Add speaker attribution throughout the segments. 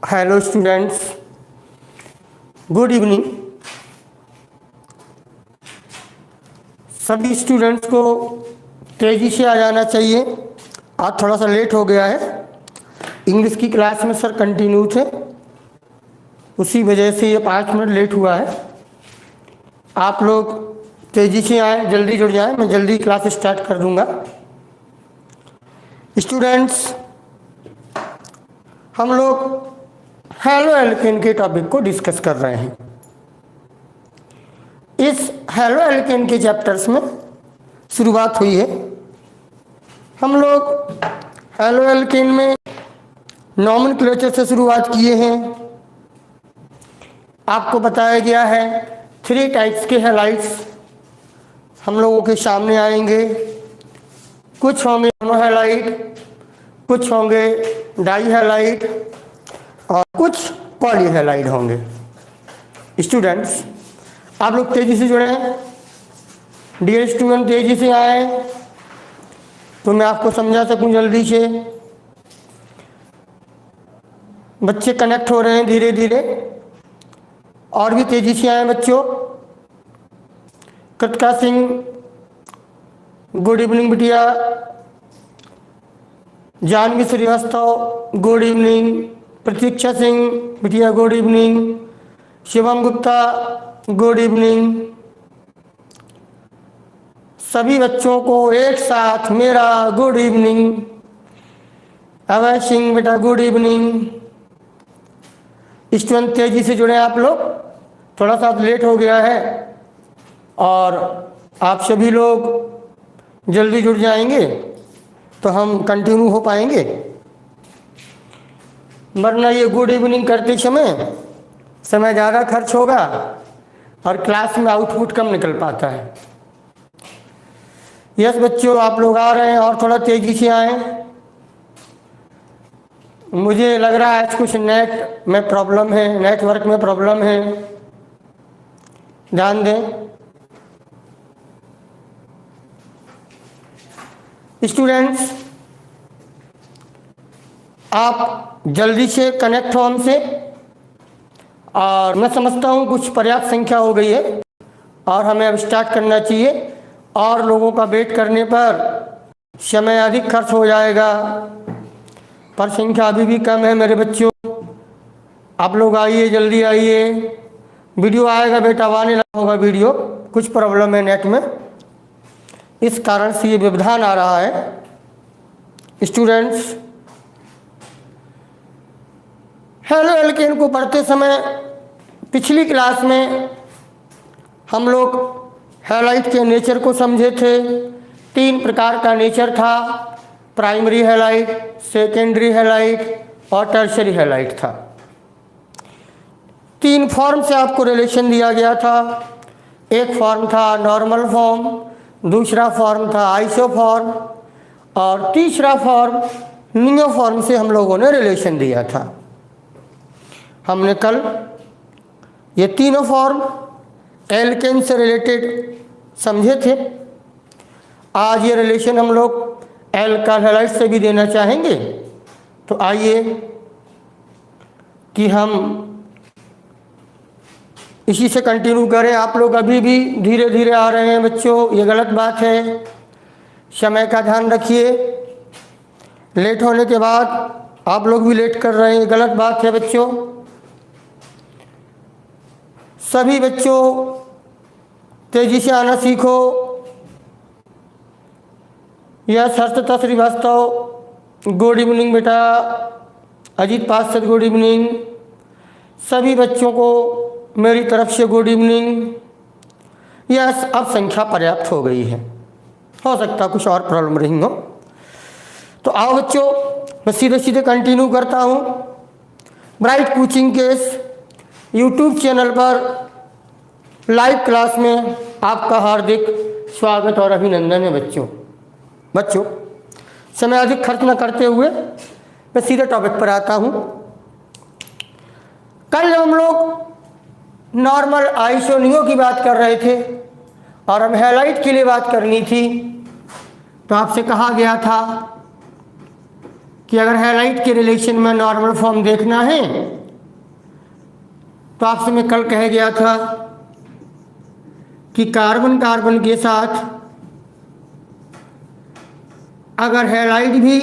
Speaker 1: Hello students, good evening. सभी students को तेज़ी से आ जाना चाहिए। आज थोड़ा सा लेट हो गया है। इंग्लिश की क्लास में सर कंटिन्यू थे, उसी वजह से ये 5 मिनट लेट हुआ है। आप लोग तेज़ी से आएँ, जल्दी जुड़ जाएं, मैं जल्दी क्लास स्टार्ट कर दूंगा। स्टूडेंट्स, हम लोग हेलो एल्केन के टॉपिक को डिस्कस कर रहे हैं। इस हेलो एल्केन के चैप्टर्स में शुरुआत हुई है। हम लोग हेलो एल्केन में नॉमेनक्लेचर से शुरुआत किए हैं। आपको बताया गया है 3 टाइप्स के हैलाइड्स हम लोगों के सामने आएंगे। कुछ होंगे मोनोहैलाइड, कुछ होंगे डाईहैलाइड और कुछ पॉलीहैलाइड होंगे। स्टूडेंट्स, आप लोग तेजी से जुड़े हैं। डियर स्टूडेंट, तेजी से आए तो मैं आपको समझा सकूं जल्दी से। बच्चे कनेक्ट हो रहे हैं धीरे धीरे, और भी तेजी से आए बच्चों। कृतिका सिंह, गुड इवनिंग बिटिया। Janvi Srivastava, good evening. प्रतीक्षा सिंह बिटिया, good evening. Shivam Gupta, good evening. सभी बच्चों को एक साथ मेरा गुड इवनिंग। अभय सिंह बेटा, गुड इवनिंग। स्टूडेंट तेजी से जुड़े आप लोग, थोड़ा सा लेट हो गया है और आप सभी लोग जल्दी जुड़ जाएंगे तो हम कंटिन्यू हो पाएंगे, वरना ये गुड इवनिंग करते समय ज़्यादा खर्च होगा और क्लास में आउटपुट कम निकल पाता है। यस बच्चों, आप लोग आ रहे हैं और थोड़ा तेजी से आए। मुझे लग रहा है कुछ नेट में प्रॉब्लम है, नेटवर्क में प्रॉब्लम है, ध्यान दें। स्टूडेंट्स, आप जल्दी से कनेक्ट हो हमसे, और मैं समझता हूँ कुछ पर्याप्त संख्या हो गई है और हमें अब स्टार्ट करना चाहिए। और लोगों का वेट करने पर समय अधिक खर्च हो जाएगा, पर संख्या अभी भी कम है मेरे बच्चों। आप लोग आइए, जल्दी आइए। वीडियो आएगा बेटा, आने लगा होगा वीडियो। कुछ प्रॉब्लम है नेट में, इस कारण से ये व्यवधान आ रहा है। स्टूडेंट्स, हेलो एल्केन को पढ़ते समय पिछली क्लास में हम लोग हैलाइड के नेचर को समझे थे। 3 प्रकार का नेचर था, प्राइमरी हैलाइड, सेकेंडरी हैलाइड और टर्शरी हैलाइड था। 3 फॉर्म से आपको रिलेशन दिया गया था। एक फॉर्म था नॉर्मल फॉर्म, दूसरा फॉर्म था आइसोफॉर्म और तीसरा फॉर्म नियोफॉर्म से हम लोगों ने रिलेशन दिया था। हमने कल ये तीनों फॉर्म एल्केन से रिलेटेड समझे थे। आज ये रिलेशन हम लोग एल्काइल हैलाइड से भी देना चाहेंगे। तो आइए कि हम इसी से कंटिन्यू करें। आप लोग अभी भी धीरे धीरे आ रहे हैं बच्चों, ये गलत बात है। समय का ध्यान रखिए। लेट होने के बाद आप लोग भी लेट कर रहे हैं, गलत बात है बच्चों। सभी बच्चों तेजी से आना सीखो। Yes Harshita Srivastava, good evening बेटा। अजीत पार्षद, गुड इवनिंग। सभी बच्चों को मेरी तरफ से गुड इवनिंग। यस, अब संख्या पर्याप्त हो गई है, हो सकता कुछ और प्रॉब्लम रही हो। तो आओ बच्चों, मैं सीधे सीधे कंटिन्यू करता हूँ। ब्राइट कोचिंग के यूट्यूब चैनल पर लाइव क्लास में आपका हार्दिक स्वागत और अभिनंदन है बच्चों। समय अधिक खर्च न करते हुए मैं सीधे टॉपिक पर आता हूँ। कल हम लोग नॉर्मल आइसोनियो की बात कर रहे थे और हम हैलाइड के लिए बात करनी थी। तो आपसे कहा गया था कि अगर हैलाइड के रिलेशन में नॉर्मल फॉर्म देखना है तो आपसे मैं कल कह गया था कि कार्बन कार्बन के साथ अगर हैलाइड भी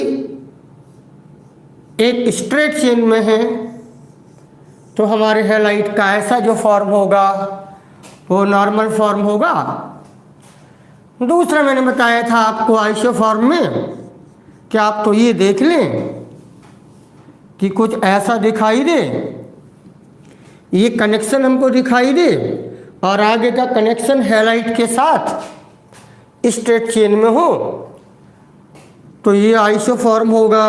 Speaker 1: एक स्ट्रेट चेन में है तो हमारे हैलाइड का ऐसा जो फॉर्म होगा वो नॉर्मल फॉर्म होगा। दूसरा मैंने बताया था आपको आइसोफॉर्म में कि आप तो ये देख लें कि कुछ ऐसा दिखाई दे, ये कनेक्शन हमको दिखाई दे और आगे का कनेक्शन हैलाइड के साथ स्ट्रेट चेन में हो तो ये आइसोफॉर्म होगा।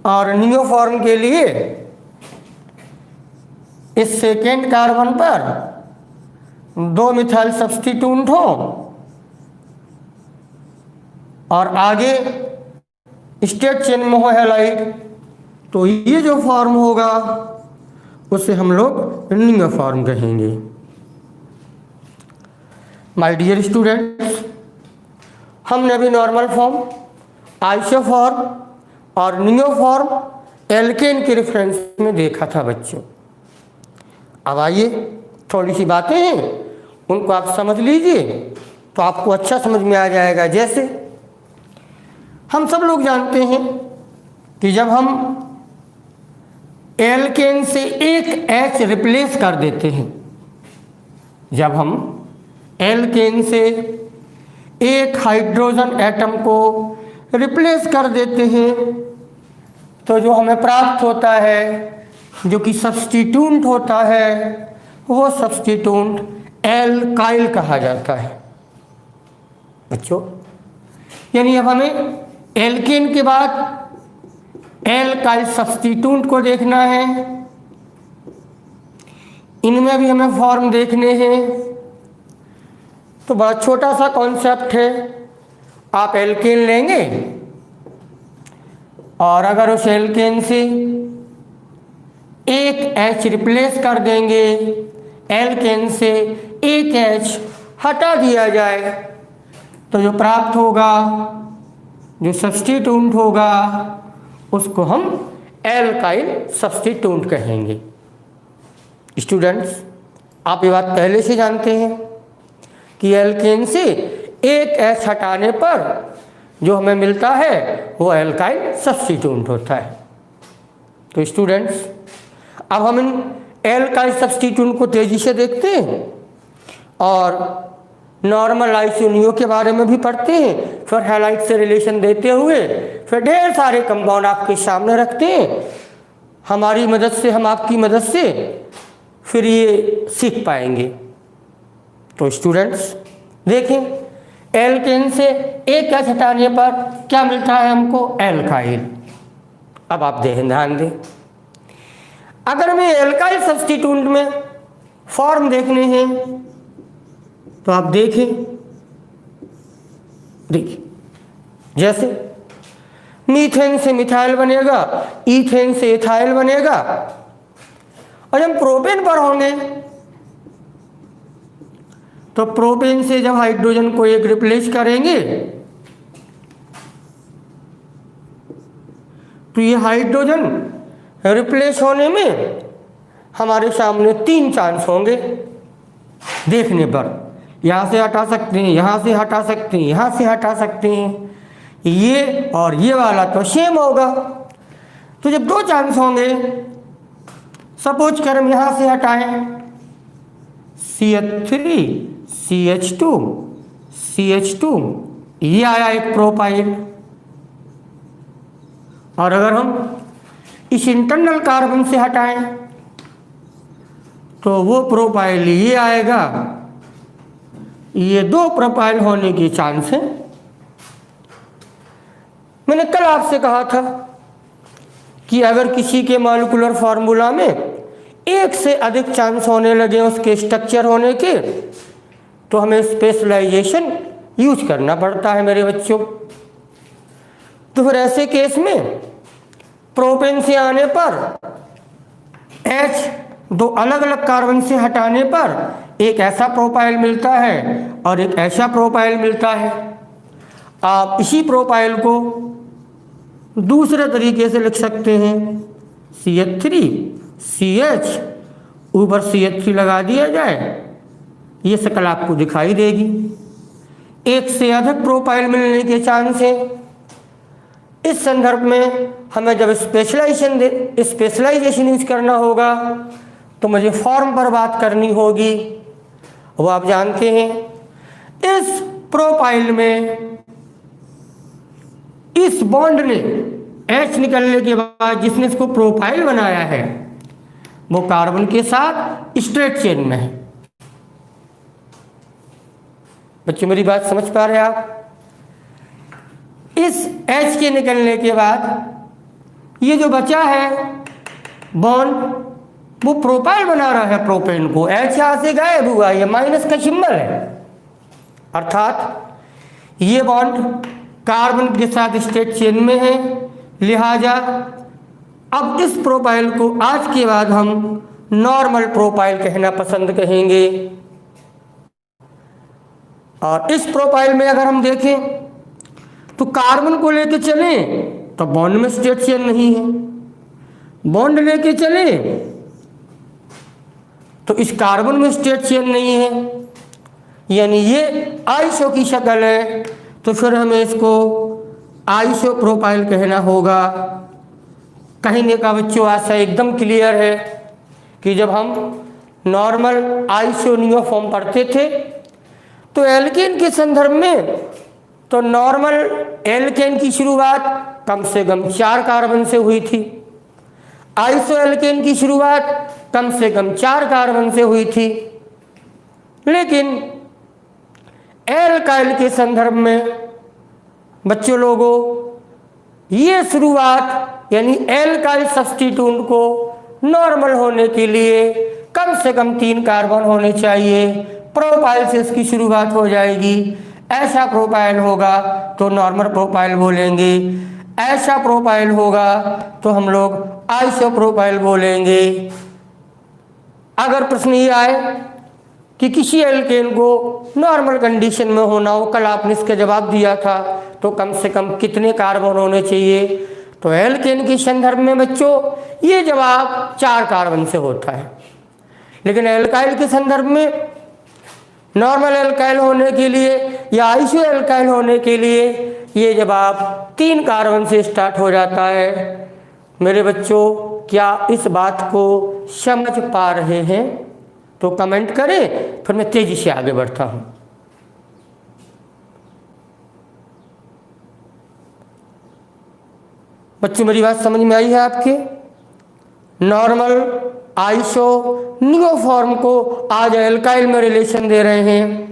Speaker 1: और नियोफॉर्म के लिए इस सेकेंड कार्बन पर 2 मिथाइल सब्स्टिट्यूट हो और आगे स्ट्रेट चेन में हो हैलाइड तो ये जो फॉर्म होगा उसे हम लोग नियोफॉर्म कहेंगे। माय डियर स्टूडेंट्स, हमने अभी नॉर्मल फॉर्म, आइसोफॉर्म और नियोफॉर्म एल्केन के रेफरेंस में देखा था बच्चों। अब आइए थोड़ी सी बातें हैं उनको आप समझ लीजिए तो आपको अच्छा समझ में आ जाएगा। जैसे हम सब लोग जानते हैं कि जब हम एल्केन से एक H रिप्लेस कर देते हैं, जब हम एल्केन से एक हाइड्रोजन एटम को रिप्लेस कर देते हैं तो जो हमें प्राप्त होता है, जो कि सब्स्टिट्यूट होता है, वो सब्स्टिट्यूट एल्काइल कहा जाता है बच्चों। यानी अब हमें एल्केन के बाद एल्काइल सब्स्टिट्यूट को देखना है, इनमें भी हमें फॉर्म देखने हैं। तो बड़ा छोटा सा कॉन्सेप्ट है, आप एल्केन लेंगे और अगर उस एल्केन से एक H रिप्लेस कर देंगे, एल्केन से एक H हटा दिया जाए तो जो प्राप्त होगा, जो सब्स्टिट्यूट होगा, उसको हम एल्काइल सब्स्टिट्यूट कहेंगे। स्टूडेंट्स, आप ये बात पहले से जानते हैं कि एल्केन से एक H हटाने पर जो हमें मिलता है वो एल्काइल सब्स्टिट्यूट होता है। तो स्टूडेंट्स, अब हम इन एल्काइल सब्स्टिट्यूट को तेजी से देखते हैं और नॉर्मल आइसोनियो के बारे में भी पढ़ते हैं, फिर हैलाइड से रिलेशन देते हुए फिर ढेर सारे कंपाउंड आपके सामने रखते हैं। हमारी मदद से, हम आपकी मदद से फिर ये सीख पाएंगे। तो स्टूडेंट्स देखें, एल्केन से एक H हटाने पर क्या मिलता है हमको? एल्काइल। अब आप ध्यान दें, अगर हमें एल्काइल सब्स्टिट्यूट में फॉर्म देखने हैं तो आप देखें, देखिए जैसे मीथेन से मिथाइल बनेगा, ईथेन से इथाइल बनेगा। और हम प्रोपेन पर होंगे तो प्रोपेन से जब हाइड्रोजन को एक रिप्लेस करेंगे तो ये हाइड्रोजन रिप्लेस होने में हमारे सामने 3 चांस होंगे देखने पर। यहाँ से हटा सकते हैं, यहाँ से हटा सकते हैं, यहाँ से हटा सकते हैं, ये और ये वाला तो सेम होगा। तो जब 2 चांस होंगे, सपोज कर हम यहाँ से हटाएं CH3 CH2 CH2, ये आया एक प्रोपाइल। और अगर हम इस इंटरनल कार्बन से हटाएं तो वो प्रोपाइल ये आएगा। ये 2 प्रोपाइल होने की चांस है। मैंने कल आपसे कहा था कि अगर किसी के मॉलिक्यूलर फार्मूला में एक से अधिक चांस होने लगे उसके स्ट्रक्चर होने के तो हमें स्पेशलाइजेशन यूज करना पड़ता है मेरे बच्चों। तो फिर ऐसे केस में प्रोपेन से आने पर H 2 अलग अलग कार्बन से हटाने पर एक ऐसा प्रोपाइल मिलता है और एक ऐसा प्रोपाइल मिलता है। आप इसी प्रोपाइल को दूसरे तरीके से लिख सकते हैं, CH3 CH ऊपर CH3 लगा दिया जाए, ये शक्ल आपको दिखाई देगी। एक से अधिक प्रोपाइल मिलने के चांस है। इस संदर्भ में हमें जब स्पेशलाइजेशन यूज करना होगा तो मुझे फॉर्म पर बात करनी होगी। वो आप जानते हैं, इस प्रोपाइल में इस बॉन्ड ने H निकलने के बाद जिसने इसको प्रोफाइल बनाया है वो कार्बन के साथ स्ट्रेट चेन में है। बच्चों मेरी बात समझ पा रहे हैं आप? इस H के निकलने के बाद ये जो बचा है बॉन्ड वो प्रोपाइल बना रहा है प्रोपेन को। H यहां से गायब हुआ, ये माइनस का सिंबल है, अर्थात ये बॉन्ड कार्बन के साथ स्ट्रेट चेन में है। लिहाजा अब इस प्रोपाइल को आज के बाद हम नॉर्मल प्रोपाइल कहना पसंद कहेंगे। और इस प्रोपाइल में अगर हम देखें तो कार्बन को लेके चले तो बॉन्ड में स्ट्रेट चेन नहीं है, बॉन्ड लेके चले तो इस कार्बन में स्ट्रेट चेन नहीं है, यानी ये आइसो की शक्ल है। तो फिर हमें इसको आइसो प्रोपाइल कहना होगा। कहने का बच्चों आशा एकदम क्लियर है कि जब हम नॉर्मल आइसोनियो फॉर्म पढ़ते थे तो एल्केन के संदर्भ में तो नॉर्मल एल्केन की शुरुआत कम से कम 4 कार्बन से हुई थी, आइसो एल्केन की शुरुआत कम से कम 4 कार्बन से हुई थी। लेकिन एल्काइल के संदर्भ में बच्चों लोगों ये शुरुआत यानी एल्काइल सब्स्टिट्यूट को नॉर्मल होने के लिए कम से कम 3 कार्बन होने चाहिए, प्रोपाइल से इसकी शुरुआत हो जाएगी। ऐसा प्रोपाइल होगा तो नॉर्मल प्रोपाइल बोलेंगे, ऐसा प्रोपाइल होगा तो हम लोग आइसो प्रोपाइल बोलेंगे। अगर प्रश्न ये आए कि किसी एल्केन को नॉर्मल कंडीशन में होना हो, कल आपने इसका जवाब दिया था, तो कम से कम कितने कार्बन होने चाहिए, तो एल्केन के संदर्भ में बच्चों ये जवाब 4 कार्बन से होता है। लेकिन एल्काइल के संदर्भ में नॉर्मल एल्काइल होने के लिए या आइसो एल्काइल होने के लिए ये जवाब 3 कार्बन से स्टार्ट हो जाता है। मेरे बच्चों क्या इस बात को समझ पा रहे हैं? तो कमेंट करें, फिर मैं तेजी से आगे बढ़ता हूं। बच्चों मेरी बात समझ में आई है आपके? नॉर्मल आइसो नियो फॉर्म को आज एल्काइल में रिलेशन दे रहे हैं।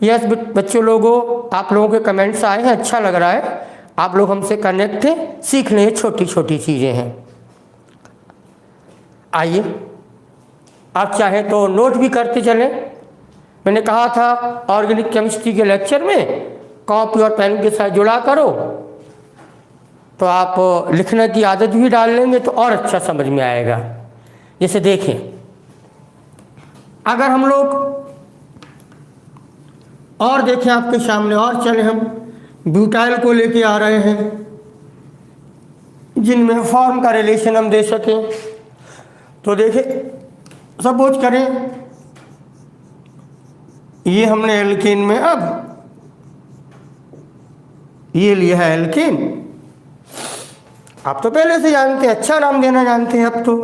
Speaker 1: यस बच्चों लोगों, आप लोगों के कमेंट्स आए हैं, अच्छा लग रहा है, आप लोग हमसे कनेक्ट हैं, सीख लें, छोटी छोटी चीजें हैं। आइए आप चाहें तो नोट भी करते चलें। मैंने कहा था ऑर्गेनिक केमिस्ट्री के लेक्चर में कॉपी और पेन के साथ जुड़ा करो, तो आप लिखने की आदत भी डाल लेंगे तो और अच्छा समझ में आएगा। जैसे देखें, अगर हम लोग और देखें आपके सामने और चले, हम ब्यूटाइल को लेके आ रहे हैं जिनमें फॉर्म का रिलेशन हम दे सकें। तो देखें, सपोज करें ये हमने एल्केन में अब ये लिया है एल्केन, आप तो पहले से जानते हैं, अच्छा नाम देना जानते हैं अब तो,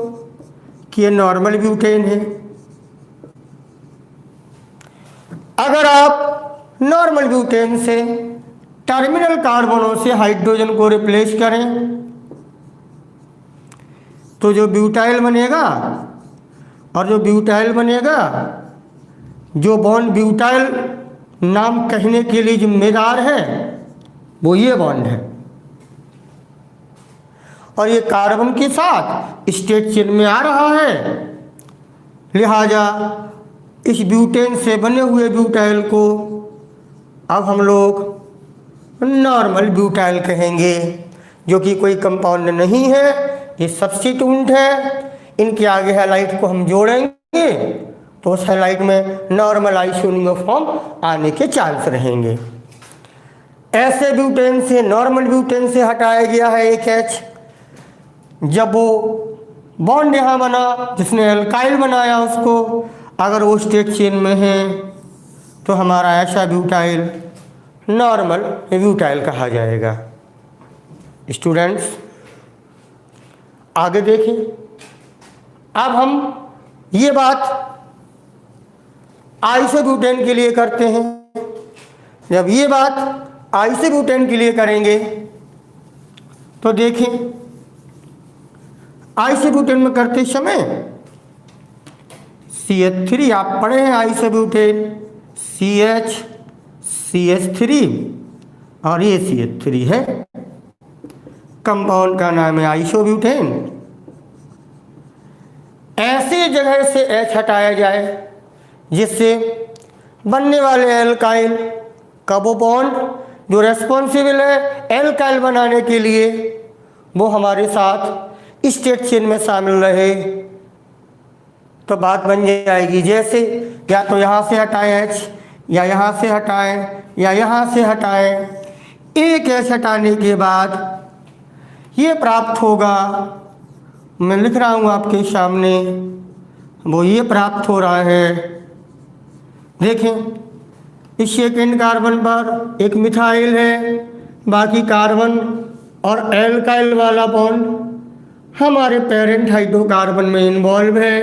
Speaker 1: कि ये नॉर्मल ब्यूटेन है। अगर आप नॉर्मल ब्यूटेन से टर्मिनल कार्बनों से हाइड्रोजन को रिप्लेस करें तो जो ब्यूटाइल बनेगा, और जो ब्यूटाइल बनेगा, जो बॉन्ड ब्यूटाइल नाम कहने के लिए जिम्मेदार है वो ये बॉन्ड है, और ये कार्बन के साथ स्ट्रेट चेन में आ रहा है। लिहाजा इस ब्यूटेन से बने हुए ब्यूटाइल को अब हम लोग नॉर्मल ब्यूटाइल कहेंगे, जो कि कोई कंपाउंड नहीं है, ये सब्स्टिट्यूट है। इनके आगे हैलाइट को हम जोड़ेंगे तो उस हैलाइट में नॉर्मल आइसोनियो फॉर्म आने के चांस रहेंगे। ऐसे ब्यूटेन से, नॉर्मल ब्यूटेन से हटाया गया है एक H। जब वो बॉन्ड यहाँ बना, जिसने एल्काइल बनाया उसको, अगर वो स्टेट चेन में है तो हमारा ऐसा ब्यूटाइल नॉर्मल ब्यूटाइल कहा जाएगा। स्टूडेंट्स आगे देखें। अब हम ये बात आइसोब्यूटेन के लिए करते हैं। जब ये बात आइसोब्यूटेन के लिए करेंगे तो देखें, आइसोब्यूटेन में करते समय CH3 आप पढ़े हैं, आइसोब्यूटेन CH CH3 और ये CH3 है, कंपाउंड का नाम है आइसोब्यूटेन। ऐसी जगह से H हटाया जाए जिससे बनने वाले एल्काइल का वो बॉन्ड जो रेस्पॉन्सिबल है एल्काइल बनाने के लिए, वो हमारे साथ स्टेट चेन में शामिल रहे, तो बात बन जाएगी। जैसे या तो यहाँ से हटाएं H, या यहाँ से हटाएं, या यहाँ से हटाएं। एक H हटाने के बाद ये प्राप्त होगा, मैं लिख रहा हूँ आपके सामने, वो ये प्राप्त हो रहा है। देखें, इस सेकेंड कार्बन पर एक मिथाइल है, बाकी कार्बन और एल्काइल वाला बॉन्ड हमारे पेरेंट हाइड्रोकार्बन में इन्वॉल्व है।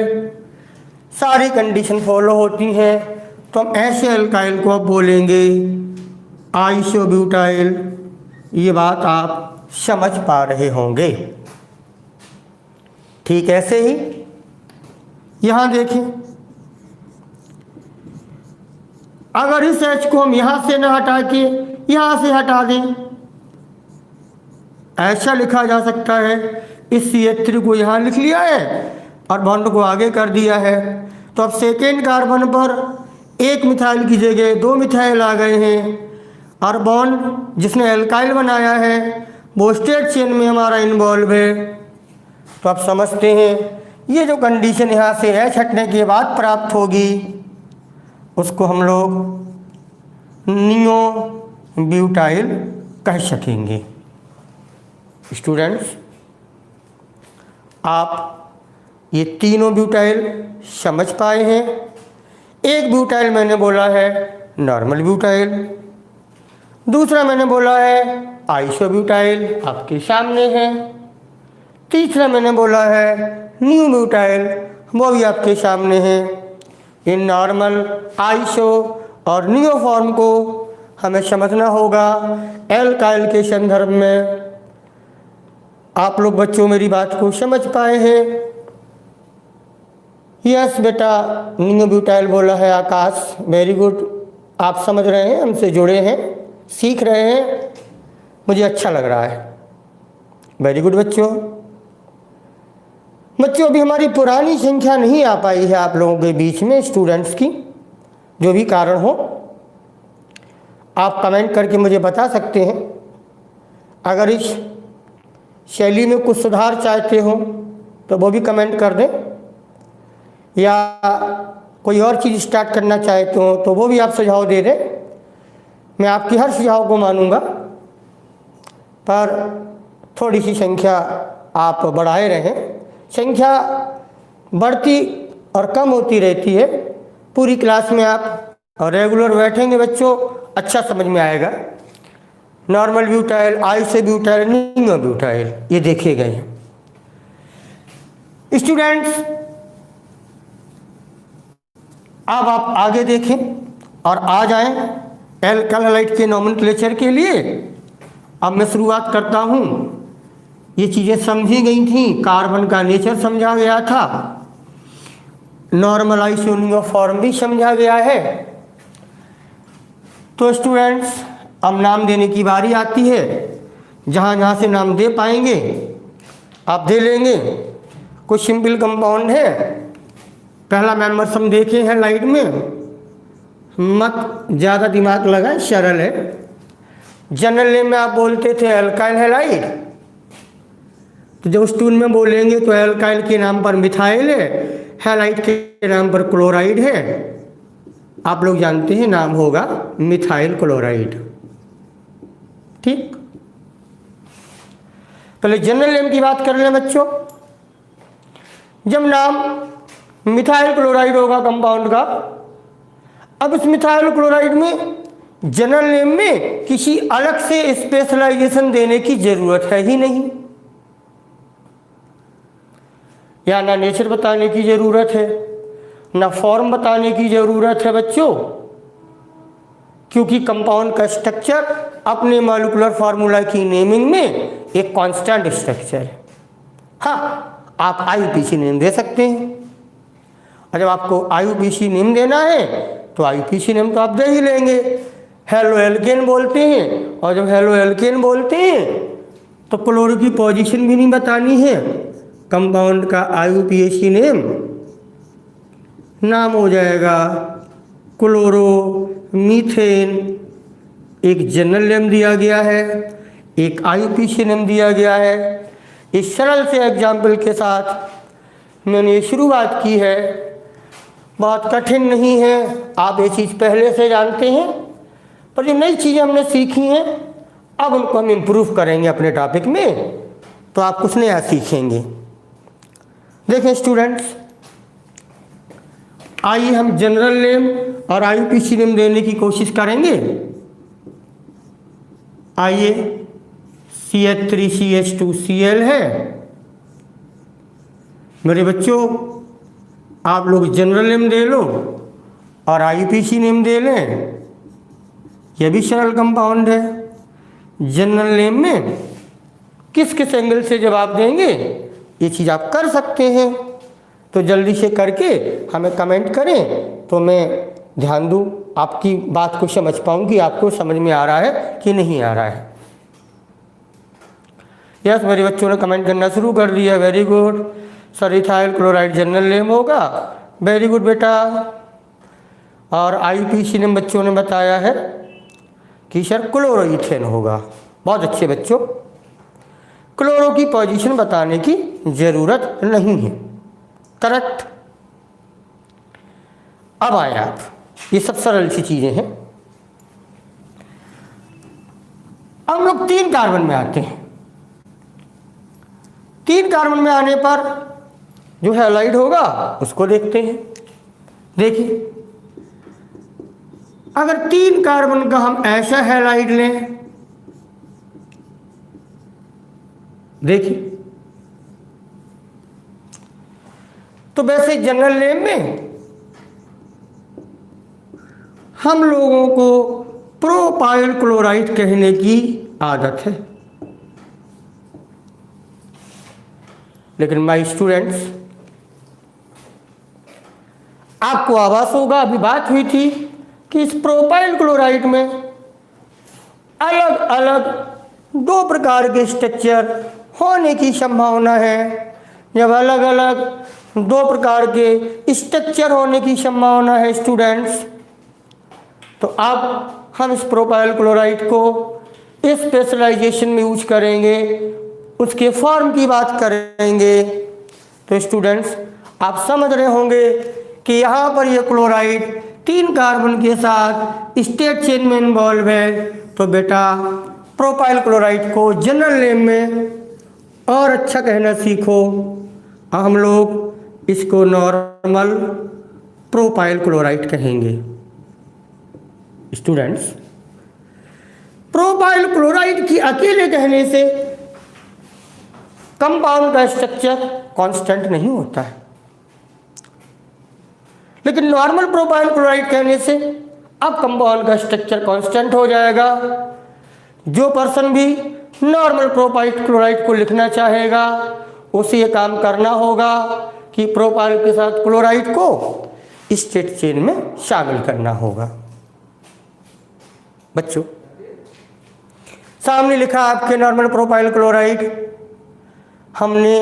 Speaker 1: सारी कंडीशन फॉलो होती हैं, तो हम ऐसे एल्काइल को अब बोलेंगे आइसोब्यूटाइल। ये बात आप समझ पा रहे होंगे। ठीक ऐसे ही यहाँ देखें, अगर इस H को हम यहाँ से न हटा के यहाँ से हटा दें, ऐसा लिखा जा सकता है, इस CH3 को यहाँ लिख लिया है और बॉन्ड को आगे कर दिया है, तो अब सेकेंड कार्बन पर एक मिथाइल की जगह 2 मिथाइल आ गए हैं, और बॉन्ड जिसने एल्काइल बनाया है वो स्टेट चेन में हमारा इन्वॉल्व है। तो आप समझते हैं, ये जो कंडीशन यहाँ से H हटने के बाद प्राप्त होगी उसको हम लोग नियो ब्यूटाइल कह सकेंगे। स्टूडेंट्स आप ये तीनों ब्यूटाइल समझ पाए हैं। एक ब्यूटाइल मैंने बोला है नॉर्मल ब्यूटाइल, दूसरा मैंने बोला है आइसोब्यूटाइल, आपके सामने है, तीसरा मैंने बोला है न्यू ब्यूटाइल, वो भी आपके सामने है। इन नॉर्मल, आइसो और नियो फॉर्म को हमें समझना होगा एल्काइल के संदर्भ में। आप लोग बच्चों मेरी बात को समझ पाए हैं? यस बेटा, नियो ब्यूटाइल बोला है आकाश, वेरी गुड। आप समझ रहे हैं, हमसे जुड़े हैं, सीख रहे हैं, मुझे अच्छा लग रहा है। वेरी गुड बच्चों। बच्चों अभी हमारी पुरानी संख्या नहीं आ पाई है आप लोगों के बीच में, स्टूडेंट्स की, जो भी कारण हो आप कमेंट करके मुझे बता सकते हैं। अगर इस शैली में कुछ सुधार चाहते हो तो वो भी कमेंट कर दें, या कोई और चीज़ स्टार्ट करना चाहते हो तो वो भी आप सुझाव दे दें। मैं आपकी हर सुझाव को मानूंगा, पर थोड़ी सी संख्या आप बढ़ाए रहें। संख्या बढ़ती और कम होती रहती है। पूरी क्लास में आप रेगुलर बैठेंगे बच्चों, अच्छा समझ में आएगा। Normal butyl, isobutyl, neo butyl, ये देखे गए हैं। स्टूडेंट्स अब आप आगे देखें और आ जाएं एल्काइल हैलाइड के नोमेनक्लेचर के लिए। अब मैं शुरुआत करता हूँ। ये चीज़ें समझी गई थी, कार्बन का नेचर समझा गया था, नॉर्मल आइसो नियो फॉर्म भी समझा गया है। तो स्टूडेंट्स अब नाम देने की बारी आती है। जहाँ जहाँ से नाम दे पाएंगे आप दे लेंगे। कुछ सिंपल कंपाउंड है, पहला मेंबर्स हम देखे हैं लाइट में, मत ज़्यादा दिमाग लगाएं, सरल है। जनरल नेम में आप बोलते थे एल्काइल हैलाइड, तो जब उस टून में बोलेंगे तो एल्काइल के नाम पर मिथाइल है, हैलाइड के नाम पर क्लोराइड है। आप लोग जानते हैं नाम होगा मिथाइल क्लोराइड। ठीक, पहले जनरल नेम की बात कर लें बच्चों। जब नाम मिथाइल क्लोराइड होगा कंपाउंड का, अब इस मिथाइल क्लोराइड में जनरल नेम में किसी अलग से स्पेशलाइजेशन देने की जरूरत है ही नहीं, या ना नेचर बताने की जरूरत है, ना फॉर्म बताने की जरूरत है बच्चों, क्योंकि कंपाउंड का स्ट्रक्चर अपने मॉलिक्यूलर फार्मूला की नेमिंग में एक कांस्टेंट स्ट्रक्चर है। हाँ, आप आईयूपीसी नेम दे सकते हैं, और जब आपको आईयूपीसी नेम देना है तो आईयूपीसी नेम तो आप दे ही लेंगे। हेलो एल्केन बोलते हैं, और जब हेलो एल्केन बोलते हैं तो क्लोरो की पोजीशन भी नहीं बतानी है, कंपाउंड का आईयूपीएसी नेम नाम हो जाएगा क्लोरो मीथेन। एक जनरल नेम दिया गया है, एक आईयूपीसी नेम दिया गया है। इस सरल से एग्जाम्पल के साथ मैंने ये शुरुआत की है, बहुत कठिन नहीं है, आप ये चीज़ पहले से जानते हैं, पर जो नई चीज़ें हमने सीखी हैं अब उनको हम इम्प्रूव करेंगे अपने टॉपिक में, तो आप कुछ नया सीखेंगे। देखें स्टूडेंट्स, आइए हम जनरल नेम और आईयूपीसी नेम देने की कोशिश करेंगे। आइए CH3CH2Cl है मेरे बच्चों, आप लोग जनरल नेम दे लो और आईयूपीसी नेम दे लें, यह भी सरल कंपाउंड है। जनरल नेम में किस किस एंगल से जवाब देंगे ये चीज़ आप कर सकते हैं, तो जल्दी से करके हमें कमेंट करें तो मैं ध्यान दूँ, आपकी बात को समझ पाऊँ कि आपको समझ में आ रहा है कि नहीं आ रहा है। यस, मेरे बच्चों ने कमेंट करना शुरू कर दिया, very good sir. Ethyl chloride general name होगा, वेरी गुड बेटा। और आईयूपीसी नेम बच्चों ने बताया है कि सर क्लोरोइथेन होगा, बहुत अच्छे बच्चों। क्लोरो की पोजीशन बताने की जरूरत नहीं है, करेक्ट। अब आए आप, ये सब सरल सी चीजें हैं। अब हम लोग 3 कार्बन में आते हैं। 3 कार्बन में आने पर जो हैलाइड होगा उसको देखते हैं। देखिए, अगर 3 कार्बन का हम ऐसा हैलाइड लें, देखिए, तो वैसे जनरल नेम में हम लोगों को प्रोपाइल क्लोराइड कहने की आदत है, लेकिन माय स्टूडेंट्स, आपको आभास होगा, अभी बात हुई थी कि इस प्रोपाइल क्लोराइड में अलग अलग 2 प्रकार के स्ट्रक्चर होने की संभावना है। जब अलग अलग 2 प्रकार के स्ट्रक्चर होने की संभावना है स्टूडेंट्स, तो अब हम इस प्रोपाइल क्लोराइड को स्पेशलाइजेशन में यूज करेंगे, उसके फॉर्म की बात करेंगे। तो स्टूडेंट्स, आप समझ रहे होंगे कि यहाँ पर यह क्लोराइड 3 कार्बन के साथ स्टेट चेन में इन्वॉल्व है, तो बेटा प्रोपाइल क्लोराइड को जनरल नेम में और अच्छा कहना सीखो। हम लोग इसको नॉर्मल प्रोपाइल क्लोराइड कहेंगे। स्टूडेंट्स, प्रोपाइल क्लोराइड की अकेले कहने से कंपाउंड का स्ट्रक्चर कांस्टेंट नहीं होता है, लेकिन नॉर्मल प्रोपाइल क्लोराइड कहने से अब कंपाउंड का स्ट्रक्चर कांस्टेंट हो जाएगा। जो पर्सन भी नॉर्मल प्रोपाइल क्लोराइड को लिखना चाहेगा उसे ये काम करना होगा कि प्रोपाइल के साथ क्लोराइड को स्टेट चेन में शामिल करना होगा। बच्चों, सामने लिखा आपके नॉर्मल प्रोपाइल क्लोराइड, हमने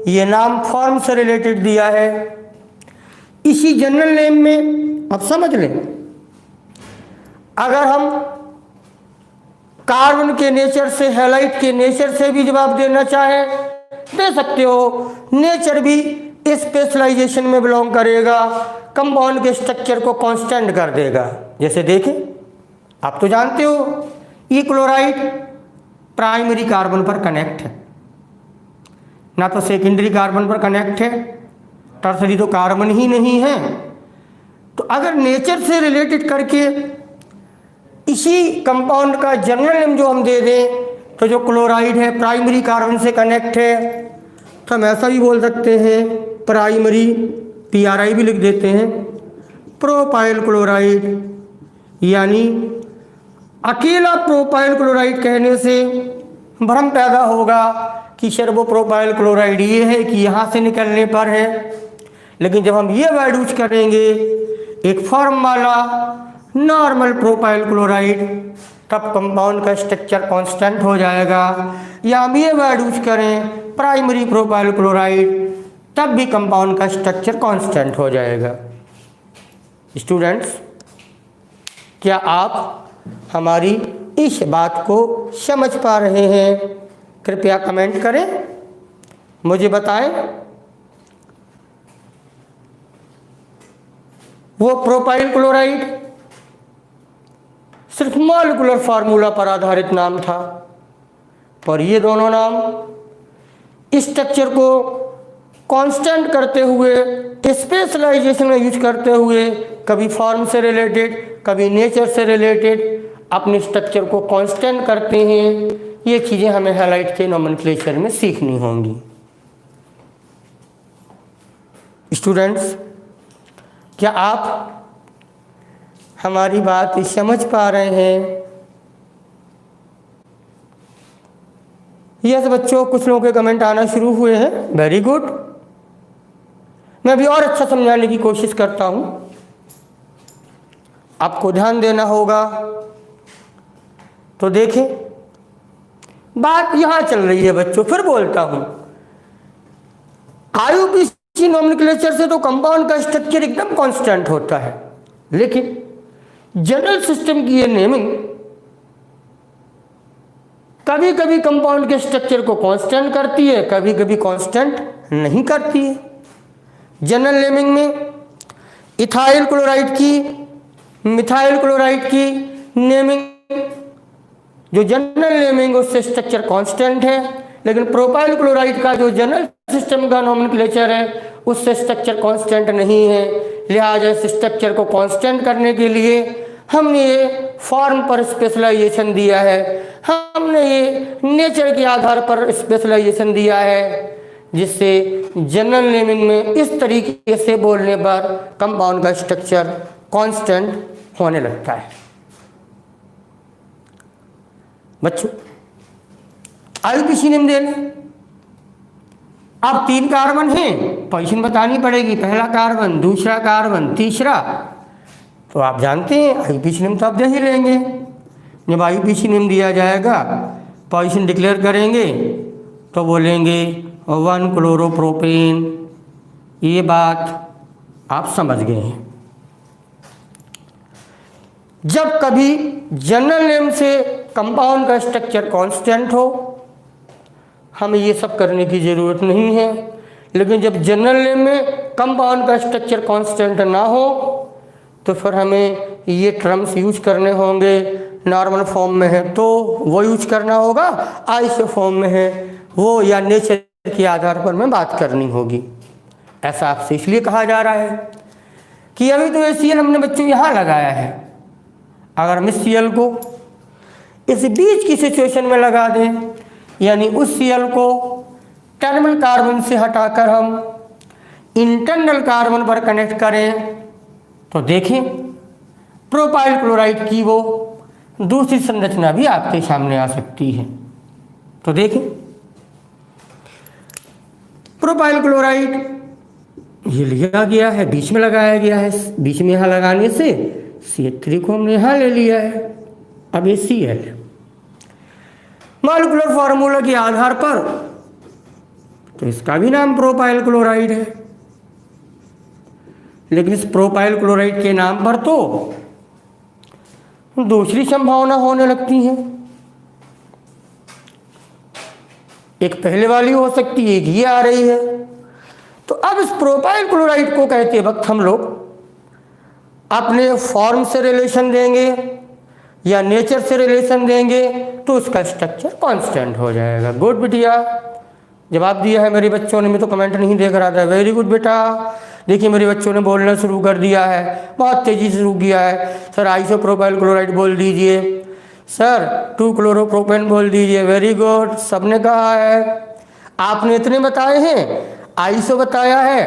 Speaker 1: ये नाम फॉर्म से रिलेटेड दिया है। इसी जनरल नेम में अब समझ लें, अगर हम कार्बन के नेचर से, हैलाइड के नेचर से भी जवाब देना चाहें दे सकते हो। नेचर भी स्पेशलाइजेशन में बिलोंग करेगा, कंपाउंड के स्ट्रक्चर को कांस्टेंट कर देगा। जैसे देखें, आप तो जानते हो ई क्लोराइड प्राइमरी कार्बन पर कनेक्ट है, ना तो सेकेंडरी कार्बन पर कनेक्ट है, टर्सरी तो कार्बन ही नहीं है। तो अगर नेचर से रिलेटेड करके इसी कंपाउंड का जनरल नेम जो हम दे दें, तो जो क्लोराइड है प्राइमरी कार्बन से कनेक्ट है, तो हम ऐसा भी बोल सकते हैं प्राइमरी, PRI भी लिख देते हैं, प्रोपाइल क्लोराइड। यानी अकेला प्रोपाइल क्लोराइड कहने से भ्रम पैदा होगा कि सर वो प्रोपाइल क्लोराइड ये है कि यहाँ से निकलने पर है। लेकिन जब हम ये वर्ड यूज करेंगे एक फॉर्म वाला नॉर्मल प्रोपाइल क्लोराइड, तब कंपाउंड का स्ट्रक्चर कांस्टेंट हो जाएगा। या हम ये वर्ड यूज करें प्राइमरी प्रोपाइल क्लोराइड, तब भी कंपाउंड का स्ट्रक्चर कांस्टेंट हो जाएगा। स्टूडेंट्स, क्या आप हमारी इस बात को समझ पा रहे हैं? कृपया कमेंट करें, मुझे बताएं। वो प्रोपाइल क्लोराइड सिर्फ मॉलिक्यूलर फार्मूला पर आधारित नाम था, पर ये दोनों नाम स्ट्रक्चर को कांस्टेंट करते हुए, स्पेशलाइजेशन में यूज करते हुए, कभी फॉर्म से रिलेटेड कभी नेचर से रिलेटेड अपने स्ट्रक्चर को कांस्टेंट करते हैं। ये चीज़ें हमें हैलाइट के नोमेनक्लेचर में सीखनी होंगी। स्टूडेंट्स, क्या आप हमारी बात समझ पा रहे हैं? यस बच्चों, कुछ लोगों के कमेंट आना शुरू हुए हैं, वेरी गुड। मैं अभी और अच्छा समझाने की कोशिश करता हूं, आपको ध्यान देना होगा। तो देखें, बात यहां चल रही है बच्चों, फिर बोलता हूं, IUPAC नोमेनक्लेचर से तो कंपाउंड का स्ट्रक्चर एकदम कांस्टेंट होता है, लेकिन जनरल सिस्टम की ये नेमिंग कभी कभी कंपाउंड के स्ट्रक्चर को कांस्टेंट करती है, कभी कभी कांस्टेंट नहीं करती है। जनरल नेमिंग में इथाइल क्लोराइड की, मिथाइल क्लोराइड की नेमिंग, जो जनरल नेमिंग उससे स्ट्रक्चर कांस्टेंट है, लेकिन प्रोपाइल क्लोराइड का जो जनरल सिस्टम का नोमेनक्लेचर है उससे स्ट्रक्चर कांस्टेंट नहीं है। लिहाजा इस स्ट्रक्चर को कांस्टेंट करने के लिए हमने ये फॉर्म पर स्पेशलाइजेशन दिया है, हमने ये नेचर के आधार पर स्पेशलाइजेशन दिया है, जिससे जनरल नेमिंग में इस तरीके से बोलने पर कंपाउंड का स्ट्रक्चर कांस्टेंट होने लगता है। बच्चों, IUPAC नेम दे लें। अब 3 कार्बन हैं, पोजीशन बतानी पड़ेगी, पहला कार्बन, दूसरा कार्बन, तीसरा। तो आप जानते हैं IUPAC नेम तो आप दे ही लेंगे। जब IUPAC नेम दिया जाएगा, पोजीशन डिक्लेयर करेंगे तो बोलेंगे 1 क्लोरोप्रोपेन। ये बात आप समझ गए हैं। जब कभी जनरल नेम से कंपाउंड का स्ट्रक्चर कांस्टेंट हो, हमें ये सब करने की ज़रूरत नहीं है। लेकिन जब जनरल नेम में कंपाउंड का स्ट्रक्चर कांस्टेंट ना हो, तो फिर हमें ये टर्म्स यूज करने होंगे। नॉर्मल फॉर्म में है तो वो यूज करना होगा, आइसो फॉर्म में है वो, या नेचर के आधार पर हमें बात करनी होगी। ऐसा आपसे इसलिए कहा जा रहा है कि अभी तो HCl हमने बच्चों यहाँ लगाया है, अगर हम इस Cl को इस बीच की सिचुएशन में लगा दें, यानी उस Cl को टर्मिनल कार्बन से हटाकर हम इंटरनल कार्बन पर कनेक्ट करें, तो देखें प्रोपाइल क्लोराइड की वो दूसरी संरचना भी आपके सामने आ सकती है। तो देखें, प्रोपाइल क्लोराइड ये लिया गया है, बीच में लगाया गया है। बीच में यहाँ लगाने से CH3 को हमने यहाँ ले लिया है। अब ये Cl मॉलिक्यूलर फार्मूला के आधार पर तो इसका भी नाम प्रोपाइल क्लोराइड है, लेकिन इस प्रोपाइल क्लोराइड के नाम पर तो दूसरी संभावना होने लगती है। एक पहले वाली हो सकती है, एक ये आ रही है। तो अब इस प्रोपाइल क्लोराइड को कहते वक्त हम लोग अपने फॉर्म से रिलेशन देंगे या नेचर से रिलेशन देंगे, तो उसका स्ट्रक्चर कांस्टेंट हो जाएगा। गुड बिटिया, जवाब दिया है मेरे बच्चों ने, मैं तो कमेंट नहीं देख रहा था। वेरी गुड बेटा, देखिए मेरे बच्चों ने बोलना शुरू कर दिया है, बहुत तेज़ी से शुरू किया है। सर आइसोप्रोपाइल क्लोराइड बोल दीजिए, सर 2 क्लोरोप्रोपेन बोल दीजिए। वेरी गुड, सबने कहा है। आपने इतने बताए हैं, आइसो बताया है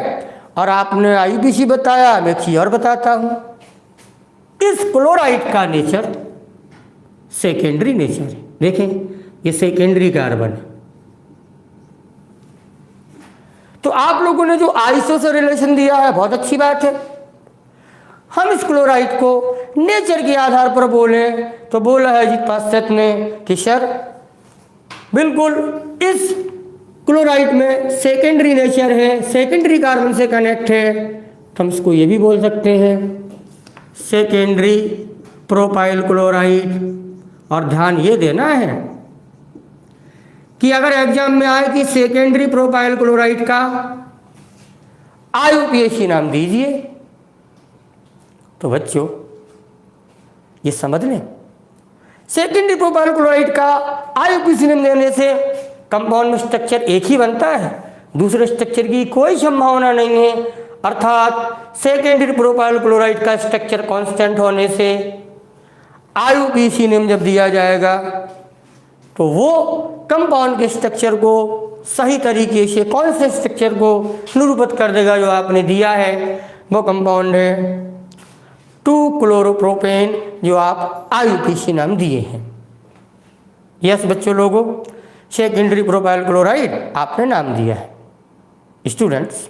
Speaker 1: और आपने आईपीसी बताया। मैं एक चीज़ और बताता हूँ, इस क्लोराइड का नेचर सेकेंडरी नेचर है। देखें ये सेकेंडरी कार्बन है। तो आप लोगों ने जो आइसो से रिलेशन दिया है बहुत अच्छी बात है। हम इस क्लोराइड को नेचर के आधार पर बोले तो बोला है अजीत पाश्चात्य ने कि सर बिल्कुल इस क्लोराइड में सेकेंडरी नेचर है, सेकेंडरी कार्बन से कनेक्ट है, तो हम इसको ये भी बोल सकते हैं सेकेंडरी प्रोपाइल क्लोराइड। और ध्यान ये देना है कि अगर एग्जाम में आए कि सेकेंडरी प्रोपाइल क्लोराइड का आईयूपीएसी नाम दीजिए, तो बच्चों ये समझ लें सेकेंडरी प्रोपाइल क्लोराइड का आईयूपीएसी नाम देने से कंपाउंड में स्ट्रक्चर एक ही बनता है, दूसरे स्ट्रक्चर की कोई संभावना नहीं है। अर्थात सेकेंडरी प्रोपाइल क्लोराइड का स्ट्रक्चर कांस्टेंट होने से आईयूपीएसी नेम जब दिया जाएगा तो वो कंपाउंड के स्ट्रक्चर को सही तरीके से, कौन से स्ट्रक्चर को निरूपित कर देगा जो आपने दिया है। वो कंपाउंड है 2 क्लोरोप्रोपेन जो आप आईयूपीएसी नाम दिए हैं। यस बच्चों लोगों, सेकेंडरी प्रोपाइल क्लोराइड आपने नाम दिया है। स्टूडेंट्स,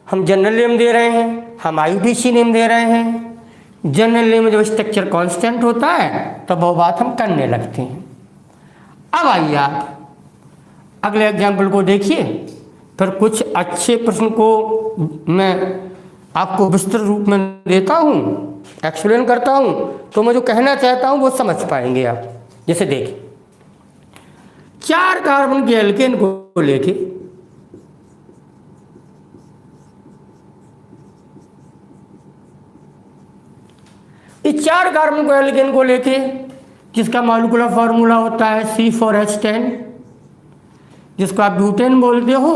Speaker 1: हम जनरल नेम दे रहे हैं, हम आईयूपीएसी नेम दे रहे हैं। जनरल नेम में जब स्ट्रक्चर कांस्टेंट होता है तब वो बात हम करने लगते हैं। अब आइए आप अगले एग्जाम्पल को देखिए, फिर कुछ अच्छे प्रश्न को मैं आपको विस्तृत रूप में देता हूँ, एक्सप्लेन करता हूँ, तो मैं जो कहना चाहता हूँ वो समझ पाएंगे आप। जैसे देखिए 4 कार्बन के एल्केन को लेके इस 4 कार्बन को एल्केन को लेके जिसका मॉलिक्यूलर फार्मूला होता है C4H10, जिसको आप ब्यूटेन बोलते हो।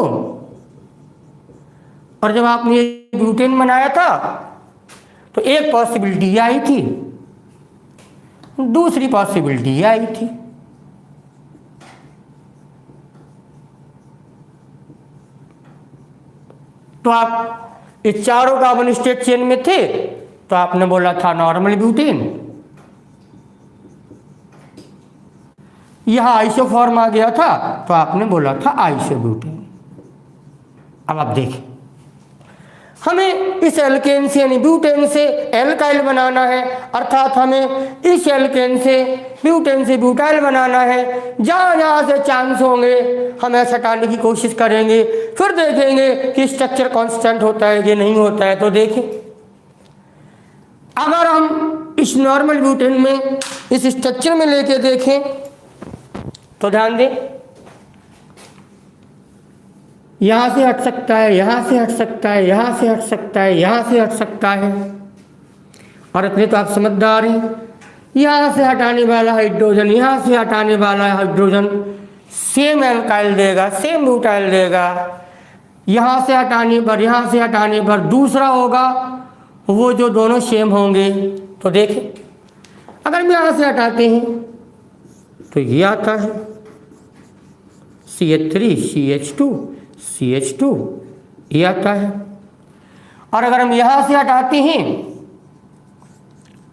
Speaker 1: और जब आपने ये ब्यूटेन बनाया था तो एक पॉसिबिलिटी ये आई थी, दूसरी पॉसिबिलिटी ये आई थी। तो आप इस चारों कार्बन स्टेट चेन में थे तो आपने बोला था नॉर्मल ब्यूटेन। यहां आइसोफॉर्म आ गया था तो आपने बोला था आइसोब्यूटेन। अब आप देखें, हमें इस एल्केन से यानी ब्यूटेन से एल्काइल बनाना है, अर्थात हमें इस एल्केन से ब्यूटेन से ब्यूटाइल बनाना है। जहां जहां से चांस होंगे हम ऐसा हटाने की कोशिश करेंगे, फिर देखेंगे कि स्ट्रक्चर कांस्टेंट होता है कि नहीं होता है। तो देखें, अगर हम इस नॉर्मल ब्यूटेन में इस स्ट्रक्चर में लेके देखें तो ध्यान दें, यहां से हट सकता है, यहां से हट सकता है, यहां से हट सकता है, यहां से हट सकता है। और इतने तो आप समझदार हैं, यहां से हटाने वाला हाइड्रोजन, यहां से हटाने वाला हाइड्रोजन सेम एल्काइल देगा, सेम ब्यूटाइल देगा। यहां से हटाने पर, यहां से हटाने पर दूसरा होगा, वो जो दोनों सेम होंगे। तो देखें, अगर हम यहां से हटाते हैं तो ये आता है CH3 CH2 CH2, ये आता है। और अगर हम यहां से हटाते हैं,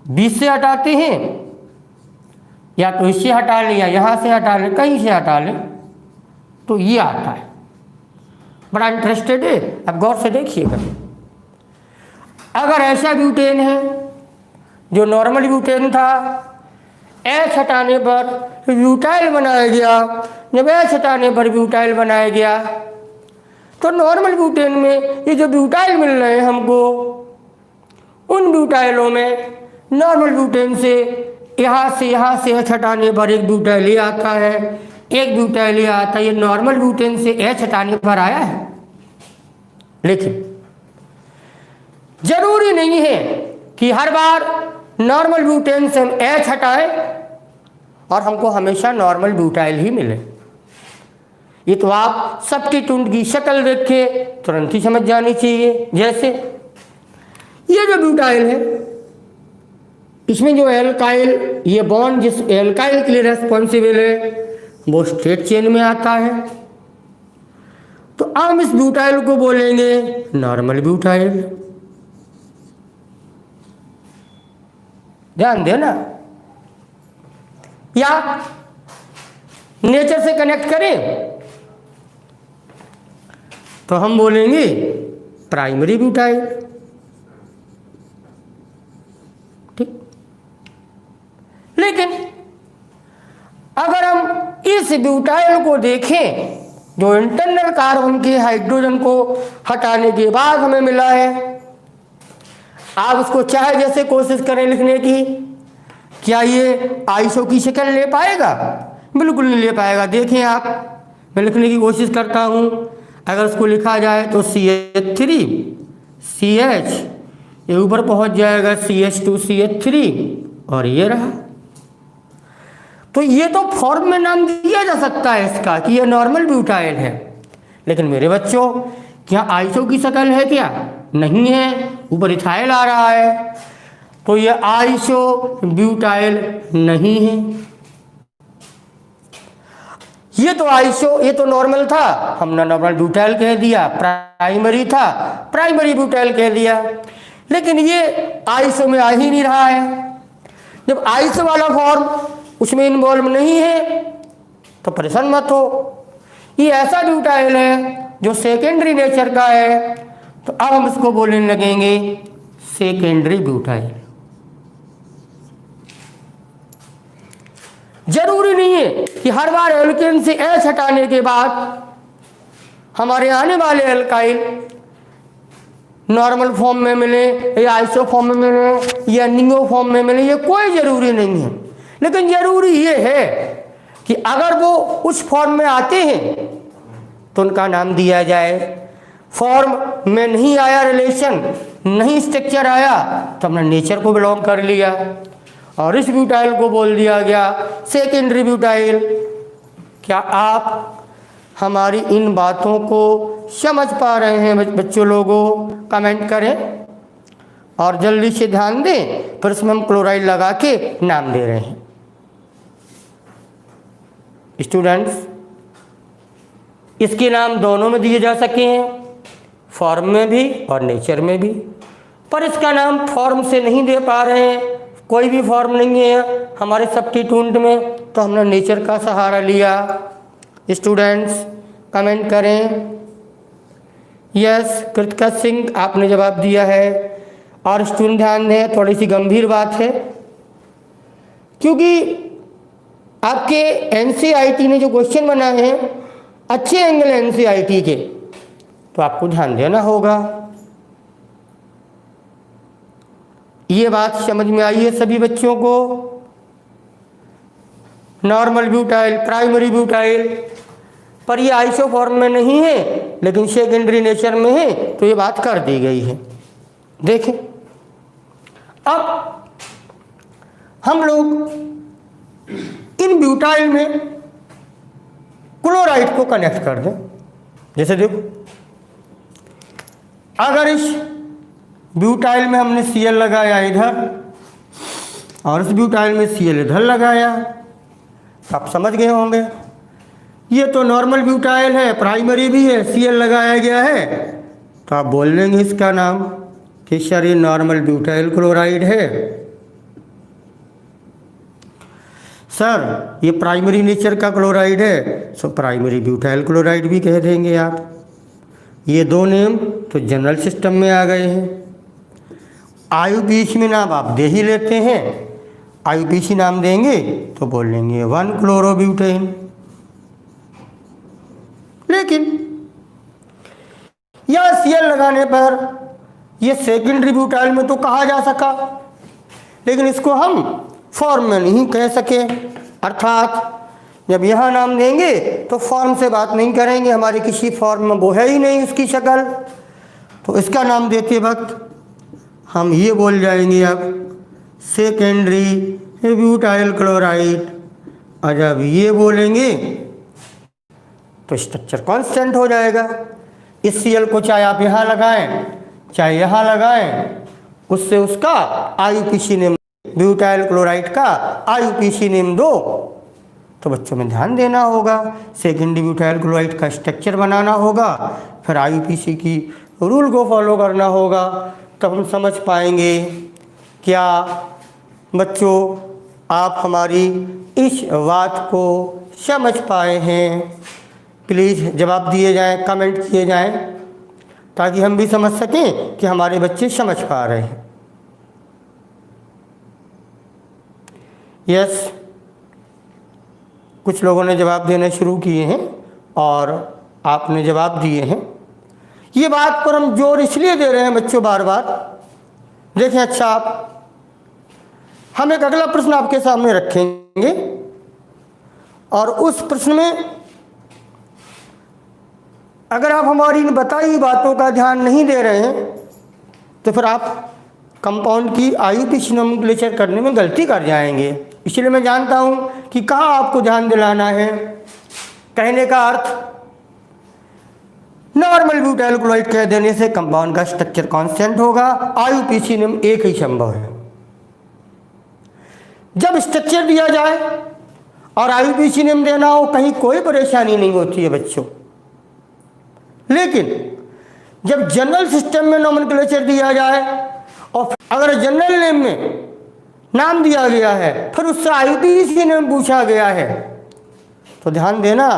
Speaker 1: बीच से हटाते हैं, या तो इससे हटा लें या यहां से हटा लें, कहीं से हटा लें, तो ये आता है। बड़ा इंटरेस्टेड है, अब गौर से देखिएगा। अगर ऐसा ब्यूटेन है जो नॉर्मल ब्यूटेन था, H हटाने पर ब्यूटाइल बनाया गया, जब H हटाने पर ब्यूटाइल बनाया गया तो नॉर्मल ब्यूटेन में ये जो ब्यूटाइल मिल रहे हैं हमको, उन ब्यूटाइलों में नॉर्मल ब्यूटेन से यहाँ से H हटाने पर एक ब्यूटाइल ये आता है, एक ब्यूटाइल ये आता है। ये नॉर्मल ब्यूटेन से H हटाने पर आया है। लेकिन जरूरी नहीं है कि हर बार नॉर्मल ब्यूटेन से हम H हटाएं और हमको हमेशा नॉर्मल ब्यूटाइल ही मिले। ये तो आप सब्स्टिट्यूट की शक्ल देख के तुरंत ही समझ जानी चाहिए। जैसे ये जो ब्यूटाइल है, इसमें जो एल्काइल, ये बॉन्ड जिस एल्काइल के लिए रेस्पॉन्सिबल है वो स्ट्रेट चेन में आता है, तो अब हम इस ब्यूटाइल को बोलेंगे नॉर्मल ब्यूटाइल। ध्यान देना, या नेचर से कनेक्ट करें तो हम बोलेंगे प्राइमरी ब्यूटाइल। ठीक, लेकिन अगर हम इस ब्यूटाइल को देखें जो इंटरनल कार्बन के हाइड्रोजन को हटाने के बाद हमें मिला है, आप उसको चाहे जैसे कोशिश करें लिखने की, क्या ये आइसो की शक्ल ले पाएगा? बिल्कुल नहीं ले पाएगा। देखें आप, मैं लिखने की कोशिश करता हूं, अगर उसको लिखा जाए तो CH3 CH, ये ऊपर पहुंच जाएगा CH2 CH3 और ये रहा। तो ये तो फॉर्म में नाम दिया जा सकता है इसका कि ये नॉर्मल ब्यूटाइल है, लेकिन मेरे बच्चों क्या आइसो की शक्ल है? क्या नहीं है, ऊपर इथाइल आ रहा है, तो ये आइसो ब्यूटाइल नहीं है। ये तो आइसो, ये तो नॉर्मल था, हमने नॉर्मल ब्यूटाइल कह दिया, प्राइमरी था प्राइमरी ब्यूटाइल कह दिया, लेकिन ये आइसो में आ ही नहीं रहा है। जब आइसो वाला फॉर्म उसमें इन्वॉल्व नहीं है तो परेशान मत हो। ये ऐसा ब्यूटाइल है जो सेकेंडरी नेचर का है, तो अब हम इसको बोलने लगेंगे सेकेंडरी ब्यूटाइल। जरूरी नहीं है कि हर बार एल्केन से H हटाने के बाद हमारे आने वाले एल्काइल नॉर्मल फॉर्म में मिले या आइसो फॉर्म में मिले या नियो फॉर्म में मिले, ये कोई जरूरी नहीं है। लेकिन जरूरी ये है कि अगर वो उस फॉर्म में आते हैं तो उनका नाम दिया जाए। फॉर्म में नहीं आया, रिलेशन नहीं, स्ट्रक्चर आया, तो हमने नेचर को बिलोंग कर लिया और इस ब्यूटाइल को बोल दिया गया सेकेंडरी ब्यूटाइल। क्या आप हमारी इन बातों को समझ पा रहे हैं बच्चों लोगों? कमेंट करें और जल्दी से ध्यान दें, फिर इसमें हम क्लोराइड लगा के नाम दे रहे हैं। स्टूडेंट्स, इसके नाम दोनों में दिए जा सके हैं, फॉर्म में भी और नेचर में भी, पर इसका नाम फॉर्म से नहीं दे पा रहे हैं, कोई भी फॉर्म नहीं है हमारे सब्स्टिट्यूट में, तो हमने नेचर का सहारा लिया। स्टूडेंट्स कमेंट करें। यस कृतिका सिंह, आपने जवाब दिया है। और स्टूडेंट ध्यान दें, थोड़ी सी गंभीर बात है, क्योंकि आपके NCERT ने जो क्वेश्चन बनाए हैं अच्छे एंगल NCERT के, तो आपको ध्यान देना होगा। ये बात समझ में आई है सभी बच्चों को? नॉर्मल ब्यूटाइल, प्राइमरी ब्यूटाइल, पर ये आइसो फॉर्म में नहीं है लेकिन सेकेंडरी नेचर में है, तो ये बात कर दी गई है। देखें, अब हम लोग इन ब्यूटाइल में क्लोराइड को कनेक्ट कर दें। जैसे देखो, अगर इस ब्यूटाइल में हमने Cl लगाया इधर और इस ब्यूटाइल में Cl इधर लगाया, आप समझ गए होंगे। ये तो नॉर्मल ब्यूटाइल है, प्राइमरी भी है, Cl लगाया गया है, तो आप बोल देंगे इसका नाम कि सर ये नॉर्मल ब्यूटाइल क्लोराइड है। सर ये प्राइमरी नेचर का क्लोराइड है, सो प्राइमरी ब्यूटाइल क्लोराइड भी कह देंगे आप। ये दो नेम तो जनरल सिस्टम में आ गए हैं। IUPAC में नाम आप दे ही लेते हैं, IUPAC नाम देंगे तो बोल लेंगे 1 क्लोरोब्यूटेन। लेकिन यह Cl लगाने पर ये सेकेंडरी ब्यूटाइल में तो कहा जा सका, लेकिन इसको हम फॉर्म में नहीं कह सके। अर्थात जब यहाँ नाम देंगे तो फॉर्म से बात नहीं करेंगे, हमारे किसी फॉर्म में वो है ही नहीं उसकी शक्ल, तो इसका नाम देते वक्त हम ये बोल जाएंगे अब सेकेंडरी ब्यूटाइल क्लोराइड। और जब ये बोलेंगे तो स्ट्रक्चर कांस्टेंट हो जाएगा। इस Cl को चाहे आप यहाँ लगाएं चाहे यहाँ लगाएं, उससे उसका IUPAC नेम, ब्यूटाइल क्लोराइड का IUPAC नेम दो। तो बच्चों में ध्यान देना होगा, सेकेंडरी ब्यूटाइल क्लोराइड का स्ट्रक्चर बनाना होगा, फिर IUPAC की रूल को फॉलो करना होगा, तब हम समझ पाएंगे। क्या बच्चों आप हमारी इस बात को समझ पाए हैं? प्लीज़ जवाब दिए जाएं, कमेंट किए जाएं, ताकि हम भी समझ सकें कि हमारे बच्चे समझ पा रहे हैं। यस, कुछ लोगों ने जवाब देना शुरू किए हैं और आपने जवाब दिए हैं। ये बात पर हम जोर इसलिए दे रहे हैं बच्चों बार बार। देखें, अच्छा आप, हम एक अगला प्रश्न आपके सामने रखेंगे और उस प्रश्न में अगर आप हमारी इन बताई बातों का ध्यान नहीं दे रहे हैं तो फिर आप कंपाउंड की IUPAC नोमेनक्लेचर करने में गलती कर जाएंगे। इसलिए मैं जानता हूँ कि कहाँ आपको ध्यान दिलाना है। कहने का अर्थ, नॉर्मल ब्यूटाइल क्लोराइड कह देने से कंपाउंड का स्ट्रक्चर कांस्टेंट होगा, IUPAC नेम एक ही संभव है। जब स्ट्रक्चर दिया जाए और IUPAC नेम देना हो, कहीं कोई परेशानी नहीं होती है बच्चों। लेकिन जब जनरल सिस्टम में नोमेनक्लेचर दिया जाए और अगर जनरल नेम में नाम दिया गया है फिर उससे IUPAC नेम पूछा गया है, तो ध्यान देना,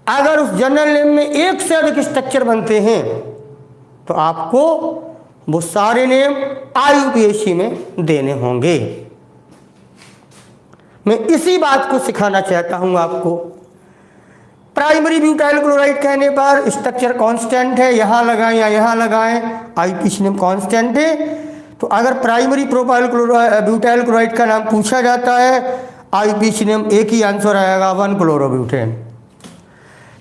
Speaker 1: अगर उस जनरल नेम में एक से अधिक स्ट्रक्चर बनते हैं तो आपको वो सारे नेम IUPAC में देने होंगे। मैं इसी बात को सिखाना चाहता हूं आपको। प्राइमरी ब्यूटाइल क्लोराइड कहने पर स्ट्रक्चर कांस्टेंट है, यहाँ लगाएं या यहाँ लगाएं, IUPAC नेम कांस्टेंट है। तो अगर प्राइमरी प्रोपाइल ब्यूटाइल क्लोराइड का नाम पूछा जाता है, IUPAC नेम एक ही आंसर आएगा, 1 क्लोरोब्यूटेन।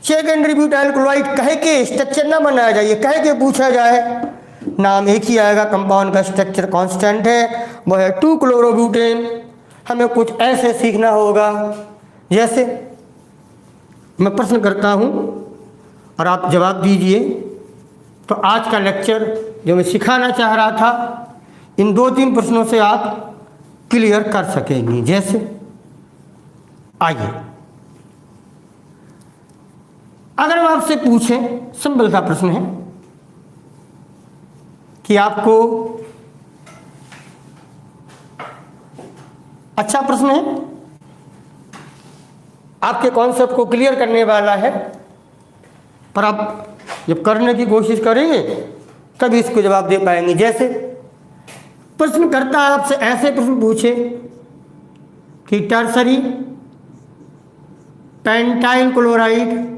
Speaker 1: सेकेंडरी ब्यूटाइल क्लोराइड कह के स्ट्रक्चर ना बनाया जाए, कह के पूछा जाए, नाम एक ही आएगा, कंपाउंड का स्ट्रक्चर कांस्टेंट है, वो है 2 क्लोरोब्यूटेन। हमें कुछ ऐसे सीखना होगा, जैसे मैं प्रश्न करता हूं और आप जवाब दीजिए। तो आज का लेक्चर जो मैं सिखाना चाह रहा था, इन 2-3 प्रश्नों से आप क्लियर कर सकेंगी। जैसे आइए, अगर हम आपसे पूछें, सिंपल सा प्रश्न है कि आपको, अच्छा प्रश्न है, आपके कॉन्सेप्ट को क्लियर करने वाला है, पर आप जब करने की कोशिश करेंगे तभी इसको जवाब दे पाएंगे। जैसे प्रश्नकर्ता आपसे ऐसे प्रश्न पूछे कि टर्सरी पेंटाइल क्लोराइड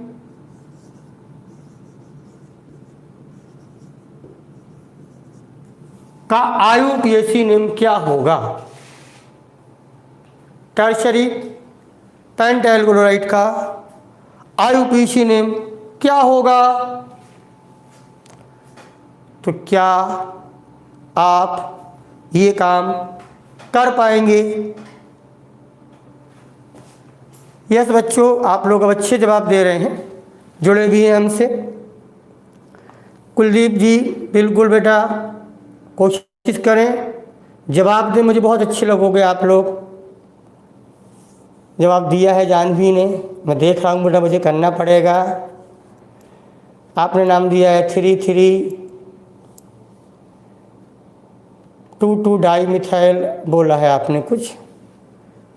Speaker 1: का IUPAC नेम क्या होगा? टर्शरी पेंटाइल क्लोराइड का IUPAC नेम क्या होगा? तो क्या आप ये काम कर पाएंगे? यस बच्चों, आप लोग अब अच्छे जवाब दे रहे हैं, जुड़े भी हैं हमसे। कुलदीप जी, बिल्कुल बेटा, कोशिश करें, जवाब दें, मुझे बहुत अच्छे लगोगे आप लोग। जवाब दिया है जानवी ने, मैं देख रहा हूँ बेटा, मुझे करना पड़ेगा। आपने नाम दिया है 3,3,2,2 डाईमिथाइल बोला है आपने कुछ।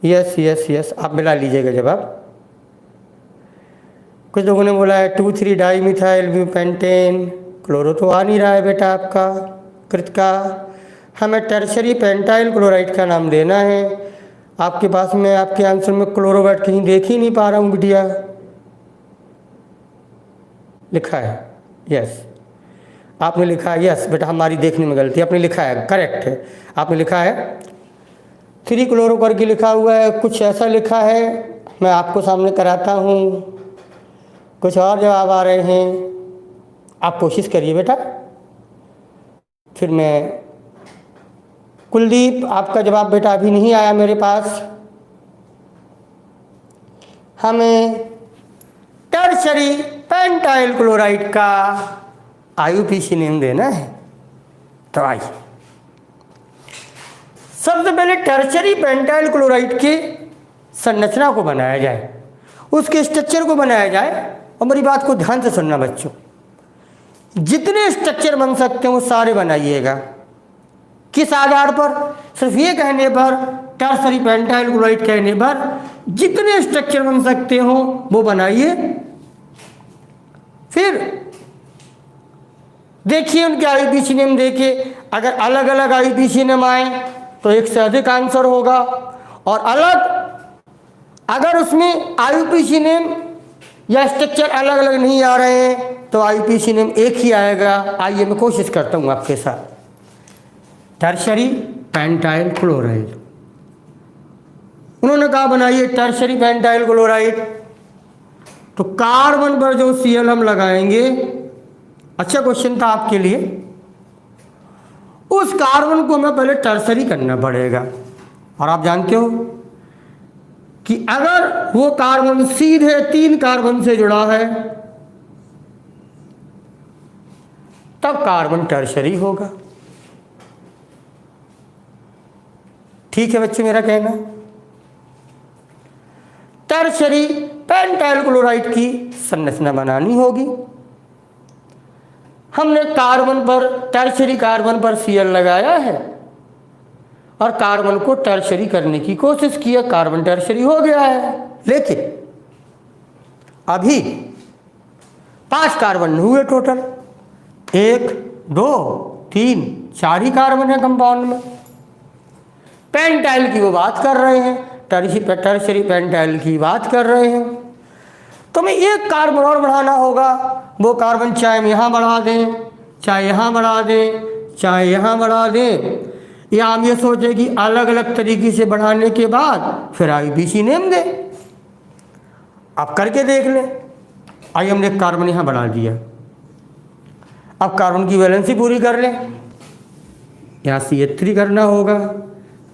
Speaker 1: यस यस यस, आप मिला लीजिएगा जवाब। कुछ लोगों ने बोला है 2,3 डाईमिथाइल ब्यूपेंटेन, क्लोरो तो आ नहीं रहा है बेटा आपका कृत का। हमें टर्शरी पेंटाइल क्लोराइड का नाम देना है। आपके पास में आपके आंसर में क्लोरोवेट कहीं देख ही नहीं पा रहा हूँ बिटिया। लिखा है यस, आपने लिखा है यस बेटा, हमारी देखने में गलती, आपने लिखा है, करेक्ट है, आपने लिखा है 3 क्लोरो करके लिखा हुआ है, कुछ ऐसा लिखा है, मैं आपको सामने कराता हूँ, कुछ और जवाब आ रहे हैं। आप कोशिश करिए बेटा, फिर मैं कुलदीप, आपका जवाब बेटा अभी नहीं आया मेरे पास। हमें टर्शरी पेंटाइल क्लोराइड का IUPAC नेम देना है। तो आइए सबसे पहले टर्शरी पेंटाइल क्लोराइड की संरचना को बनाया जाए, उसके स्ट्रक्चर को बनाया जाए। और मेरी बात को ध्यान से सुनना बच्चों, जितने स्ट्रक्चर बन सकते हैं वो सारे बनाइएगा। किस आधार पर? सिर्फ ये कहने पर, टर्शरी पेंटाइल क्लोराइड कहने पर जितने स्ट्रक्चर बन सकते हो वो बनाइए। फिर देखिए उनके IUPAC नेम देखिए, अगर अलग अलग IUPAC नेम आए तो एक से अधिक आंसर होगा, और अगर उसमें IUPAC नेम या स्ट्रक्चर अलग अलग नहीं आ रहे हैं तो IUPAC नेम एक ही आएगा। आइए मैं कोशिश करता हूं आपके साथ। टर्शरी पेंटाइल क्लोराइड, उन्होंने कहा बनाइए टर्शरी पेंटाइल क्लोराइड। तो कार्बन पर जो Cl हम लगाएंगे, अच्छा क्वेश्चन था आपके लिए, उस कार्बन को हमें पहले टर्शरी करना पड़ेगा। और आप जानते हो कि अगर वो कार्बन सीधे 3 कार्बन से जुड़ा है तब कार्बन टर्शरी होगा। ठीक है बच्चे, मेरा कहना टर्शरी पेंटाइल क्लोराइड की संरचना बनानी होगी। हमने कार्बन पर, टर्शरी कार्बन पर Cl लगाया है और कार्बन को टर्शरी करने की कोशिश किया, कार्बन टर्शरी हो गया है। लेकिन अभी 5 कार्बन हुए टोटल, 1 2 3 4 ही कार्बन है कंपाउंड में। पेंटाइल की वो बात कर रहे हैं, टर्शरी पेंटाइल की बात कर रहे हैं। तो हमें 1 कार्बन और बढ़ाना होगा। वो कार्बन चाहे हम यहाँ बढ़ा दें, चाहे यहाँ बढ़ा दें, चाहे यहाँ बढ़ा दें, या हम ये सोचें कि अलग अलग तरीके से बढ़ाने के बाद फिर IUPAC नेम दें। आप करके देख लें। आइए हमने कार्बन यहाँ बढ़ा दिया, अब कार्बन की वैलेंसी पूरी कर लें। यहाँ CH3 करना होगा,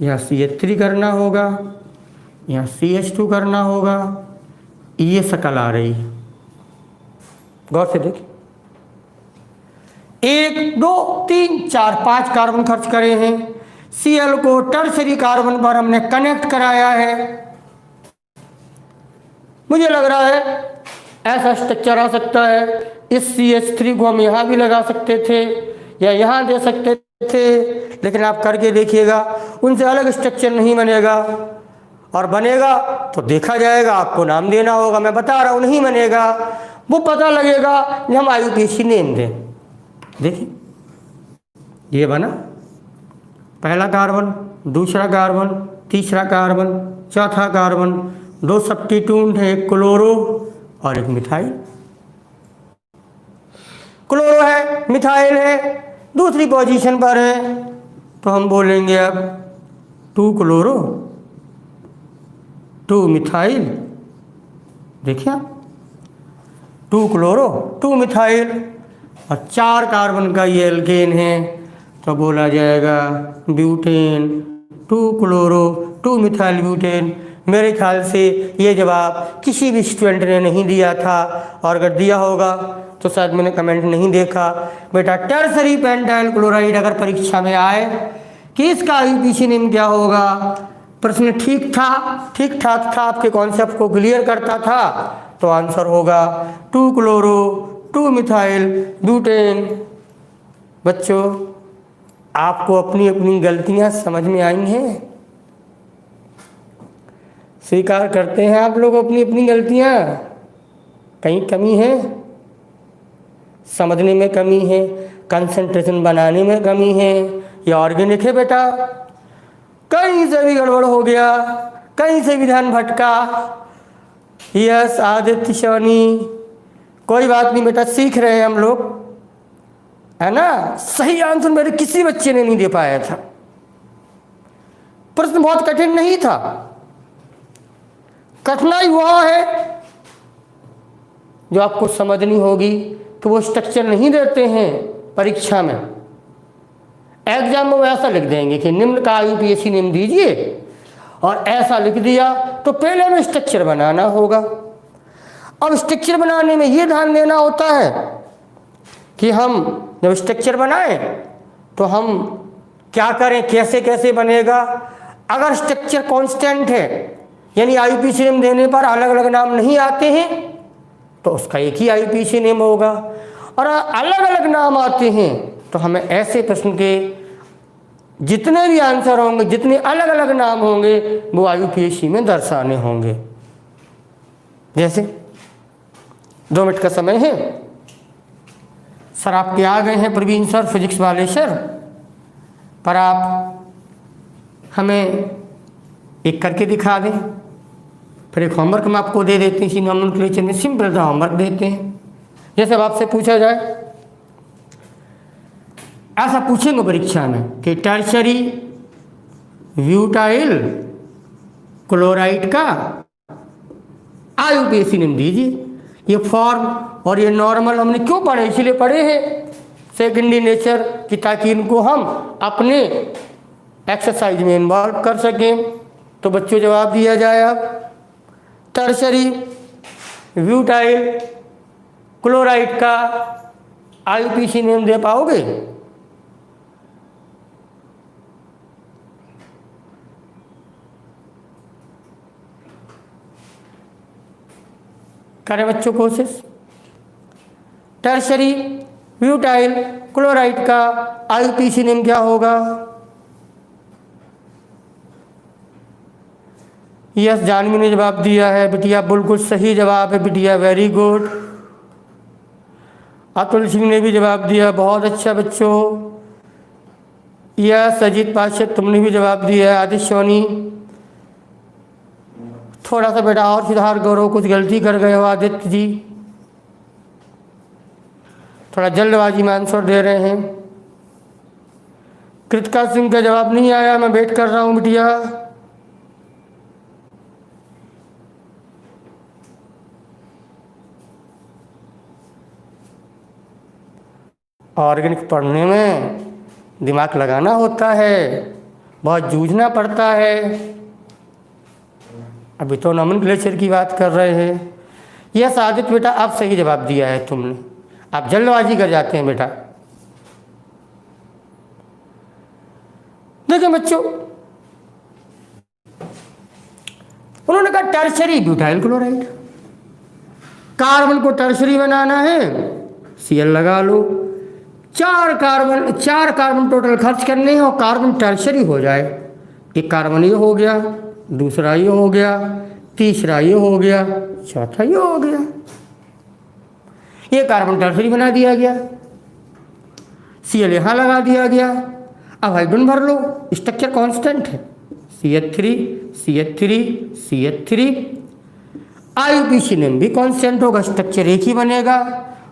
Speaker 1: यहाँ CH3 करना होगा, यहाँ CH2 करना होगा। ये शक्ल आ रही है, गौर से देखिए। 1 2 3 4 5 कार्बन खर्च करे हैं। Cl को टर्शरी कार्बन पर हमने कनेक्ट कराया है। मुझे लग रहा है ऐसा स्ट्रक्चर आ सकता है, इस CH3 को हम यहाँ भी लगा सकते थे या यहाँ दे सकते थे, लेकिन आप करके देखिएगा उनसे अलग स्ट्रक्चर नहीं बनेगा। और बनेगा तो देखा जाएगा, आपको नाम देना होगा। मैं बता रहा हूँ नहीं बनेगा, वो पता लगेगा जब हम IUPAC नेम दें। देखिए ये बना पहला कार्बन, दूसरा कार्बन, तीसरा कार्बन, चौथा कार्बन, 2 सब्स्टिट्यूट है, एक क्लोरो और एक मिथाइल। क्लोरो है, मिथाइल है, दूसरी पोजीशन पर है, तो हम बोलेंगे अब 2 क्लोरो 2 मिथाइल। देखिए 2 क्लोरो 2 मिथाइल, और 4 कार्बन का ये एल्केन है, तो बोला जाएगा ब्यूटेन 2 क्लोरो 2 मिथाइल ब्यूटेन। मेरे ख्याल से ये जवाब किसी भी स्टूडेंट ने नहीं दिया था, और अगर दिया होगा तो शायद मैंने कमेंट नहीं देखा। बेटा टर्शरी पेंटाइल क्लोराइड अगर परीक्षा में आए कि इसका IUPAC नेम क्या होगा, प्रश्न ठीक ठाक था, आपके कॉन्सेप्ट को क्लियर करता था, तो आंसर होगा 2 क्लोरो 2 मिथाइल ब्यूटेन। बच्चों आपको अपनी अपनी गलतियां समझ में आई हैं? स्वीकार करते हैं आप लोग अपनी अपनी गलतियां? कहीं कमी है, समझने में कमी है, कंसंट्रेशन बनाने में कमी है, या ऑर्गेनिक है बेटा? कहीं से भी गड़बड़ हो गया, कहीं से भी ध्यान भटका। यस आदित्य शवनी, कोई बात नहीं बेटा, सीख रहे हैं हम लोग, है ना। सही आंसर मेरे किसी बच्चे ने नहीं दे पाया था। प्रश्न बहुत कठिन नहीं था। कठिनाई वह है जो आपको समझनी होगी, तो वो स्ट्रक्चर नहीं देते हैं परीक्षा में। एग्जाम में वो ऐसा लिख देंगे कि निम्न का IUPAC नेम दीजिए, और ऐसा लिख दिया तो पहले हमें स्ट्रक्चर बनाना होगा। अब स्ट्रक्चर बनाने में ये ध्यान देना होता है कि हम जब स्ट्रक्चर बनाएं तो हम क्या करें, कैसे कैसे बनेगा। अगर स्ट्रक्चर कांस्टेंट है, यानी IUPAC नेम देने पर अलग अलग नाम नहीं आते हैं, तो उसका एक ही IUPAC नेम होगा। और अलग अलग नाम आते हैं तो हमें ऐसे प्रश्न के जितने भी आंसर होंगे, जितने अलग अलग नाम होंगे, वो IUPAC में दर्शाने होंगे। जैसे 2 मिनट का समय है सर, आपके आ गए हैं प्रवीण सर, फिजिक्स वाले सर, पर आप हमें एक करके दिखा दें, फिर एक होमवर्क हम आपको दे देते हैं। इसी नॉमेनक्लेचर में सिंपल सा होमवर्क देते हैं। जैसे अब आपसे पूछा जाए, ऐसा पूछेंगे परीक्षा में कि टर्शरी ब्यूटाइल क्लोराइड का IUPAC नेम दीजिए। ये फॉर्म और ये नॉर्मल हमने क्यों पढ़े, इसलिए पढ़े हैं सेकेंडरी नेचर की, ताकि इनको हम अपने एक्सरसाइज में इन्वॉल्व कर सकें। तो बच्चों जवाब दिया जाए अब, टर्शरी ब्यूटाइल क्लोराइड का IUPAC नेम दे पाओगे? करें बच्चों कोशिश। टर्शरी ब्यूटाइल क्लोराइड का IUPAC नेम क्या होगा? यस, जानवी ने जवाब दिया है बिटिया, बिल्कुल सही जवाब है बिटिया, वेरी गुड। अतुल सिंह ने भी जवाब दिया, बहुत अच्छा बच्चों। यस, अजीत पाशा तुमने भी जवाब दिया है। आदित्य सोनी, थोड़ा सा बेटा और सुधार करो, कुछ गलती कर गए हो आदित्य जी, थोड़ा जल्दबाजी में आंसर दे रहे हैं। कृतिका सिंह का जवाब नहीं आया, मैं वेट कर रहा हूं बिटिया। ऑर्गेनिक पढ़ने में दिमाग लगाना होता है, बहुत जूझना पड़ता है। अभी तो नॉमेनक्लेचर की बात कर रहे हैं। यह सादित बेटा आप सही जवाब दिया है तुमने, आप जल्दबाजी कर जाते हैं बेटा। देखिए बच्चों, उन्होंने कहा टर्शरी ब्यूटाइल क्लोराइड, कार्बन को टर्शरी बनाना है, Cl लगा लो। 4 कार्बन टोटल खर्च करने हैं और कार्बन टर्शरी हो जाए। एक कार्बन ये हो गया, दूसरा ये हो गया, तीसरा ये हो गया, चौथा ये हो गया। ये कार्बन टर्शरी बना दिया गया, Cl यहाँ लगा दिया गया। अब हाइड्रोजन भर लो, स्ट्रक्चर कांस्टेंट है, CH3 CH3 CH3। IUPAC name भी कांस्टेंट होगा, स्ट्रक्चर एक ही बनेगा।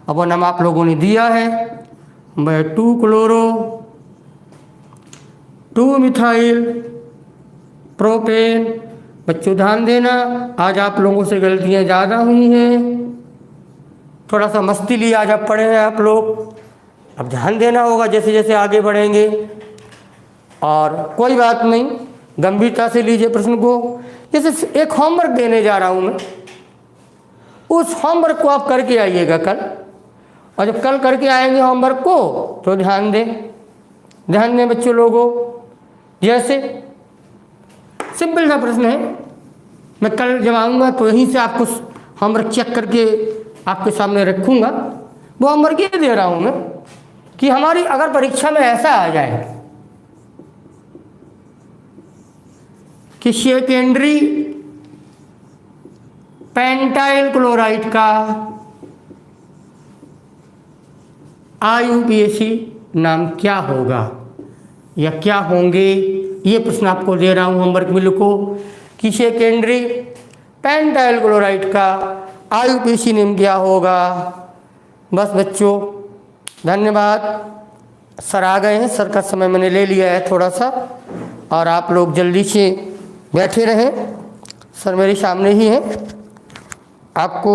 Speaker 1: अब वो नाम आप लोगों ने दिया है, 2 क्लोरो 2 मिथाइल प्रोपेन। बच्चों ध्यान देना, आज आप लोगों से गलतियां ज़्यादा हुई हैं, थोड़ा सा मस्ती लिए आज आप पढ़े हैं आप लोग। अब ध्यान देना होगा जैसे जैसे आगे बढ़ेंगे, और कोई बात नहीं, गंभीरता से लीजिए प्रश्न को। जैसे एक होमवर्क देने जा रहा हूँ मैं, उस होमवर्क को आप करके आइएगा कल, और जब कल करके आएंगे होमवर्क को तो ध्यान दें बच्चों लोगों। जैसे सिंपल सा प्रश्न है, मैं कल जब आऊँगा तो यहीं से आपको होमवर्क चेक करके आपके सामने रखूँगा। वो होमवर्क ये दे रहा हूँ मैं कि हमारी अगर परीक्षा में ऐसा आ जाए कि सेकेंडरी पेंटाइल क्लोराइड का IUPAC नाम क्या होगा या क्या होंगे, ये प्रश्न आपको दे रहा हूँ, होमवर्क में लिखो कि सेकेंडरी पेंटाइल क्लोराइड का IUPAC नेम क्या होगा। बस बच्चों धन्यवाद, सर आ गए हैं, सर का समय मैंने ले लिया है थोड़ा सा, और आप लोग जल्दी से बैठे रहें। सर मेरे सामने ही हैं, आपको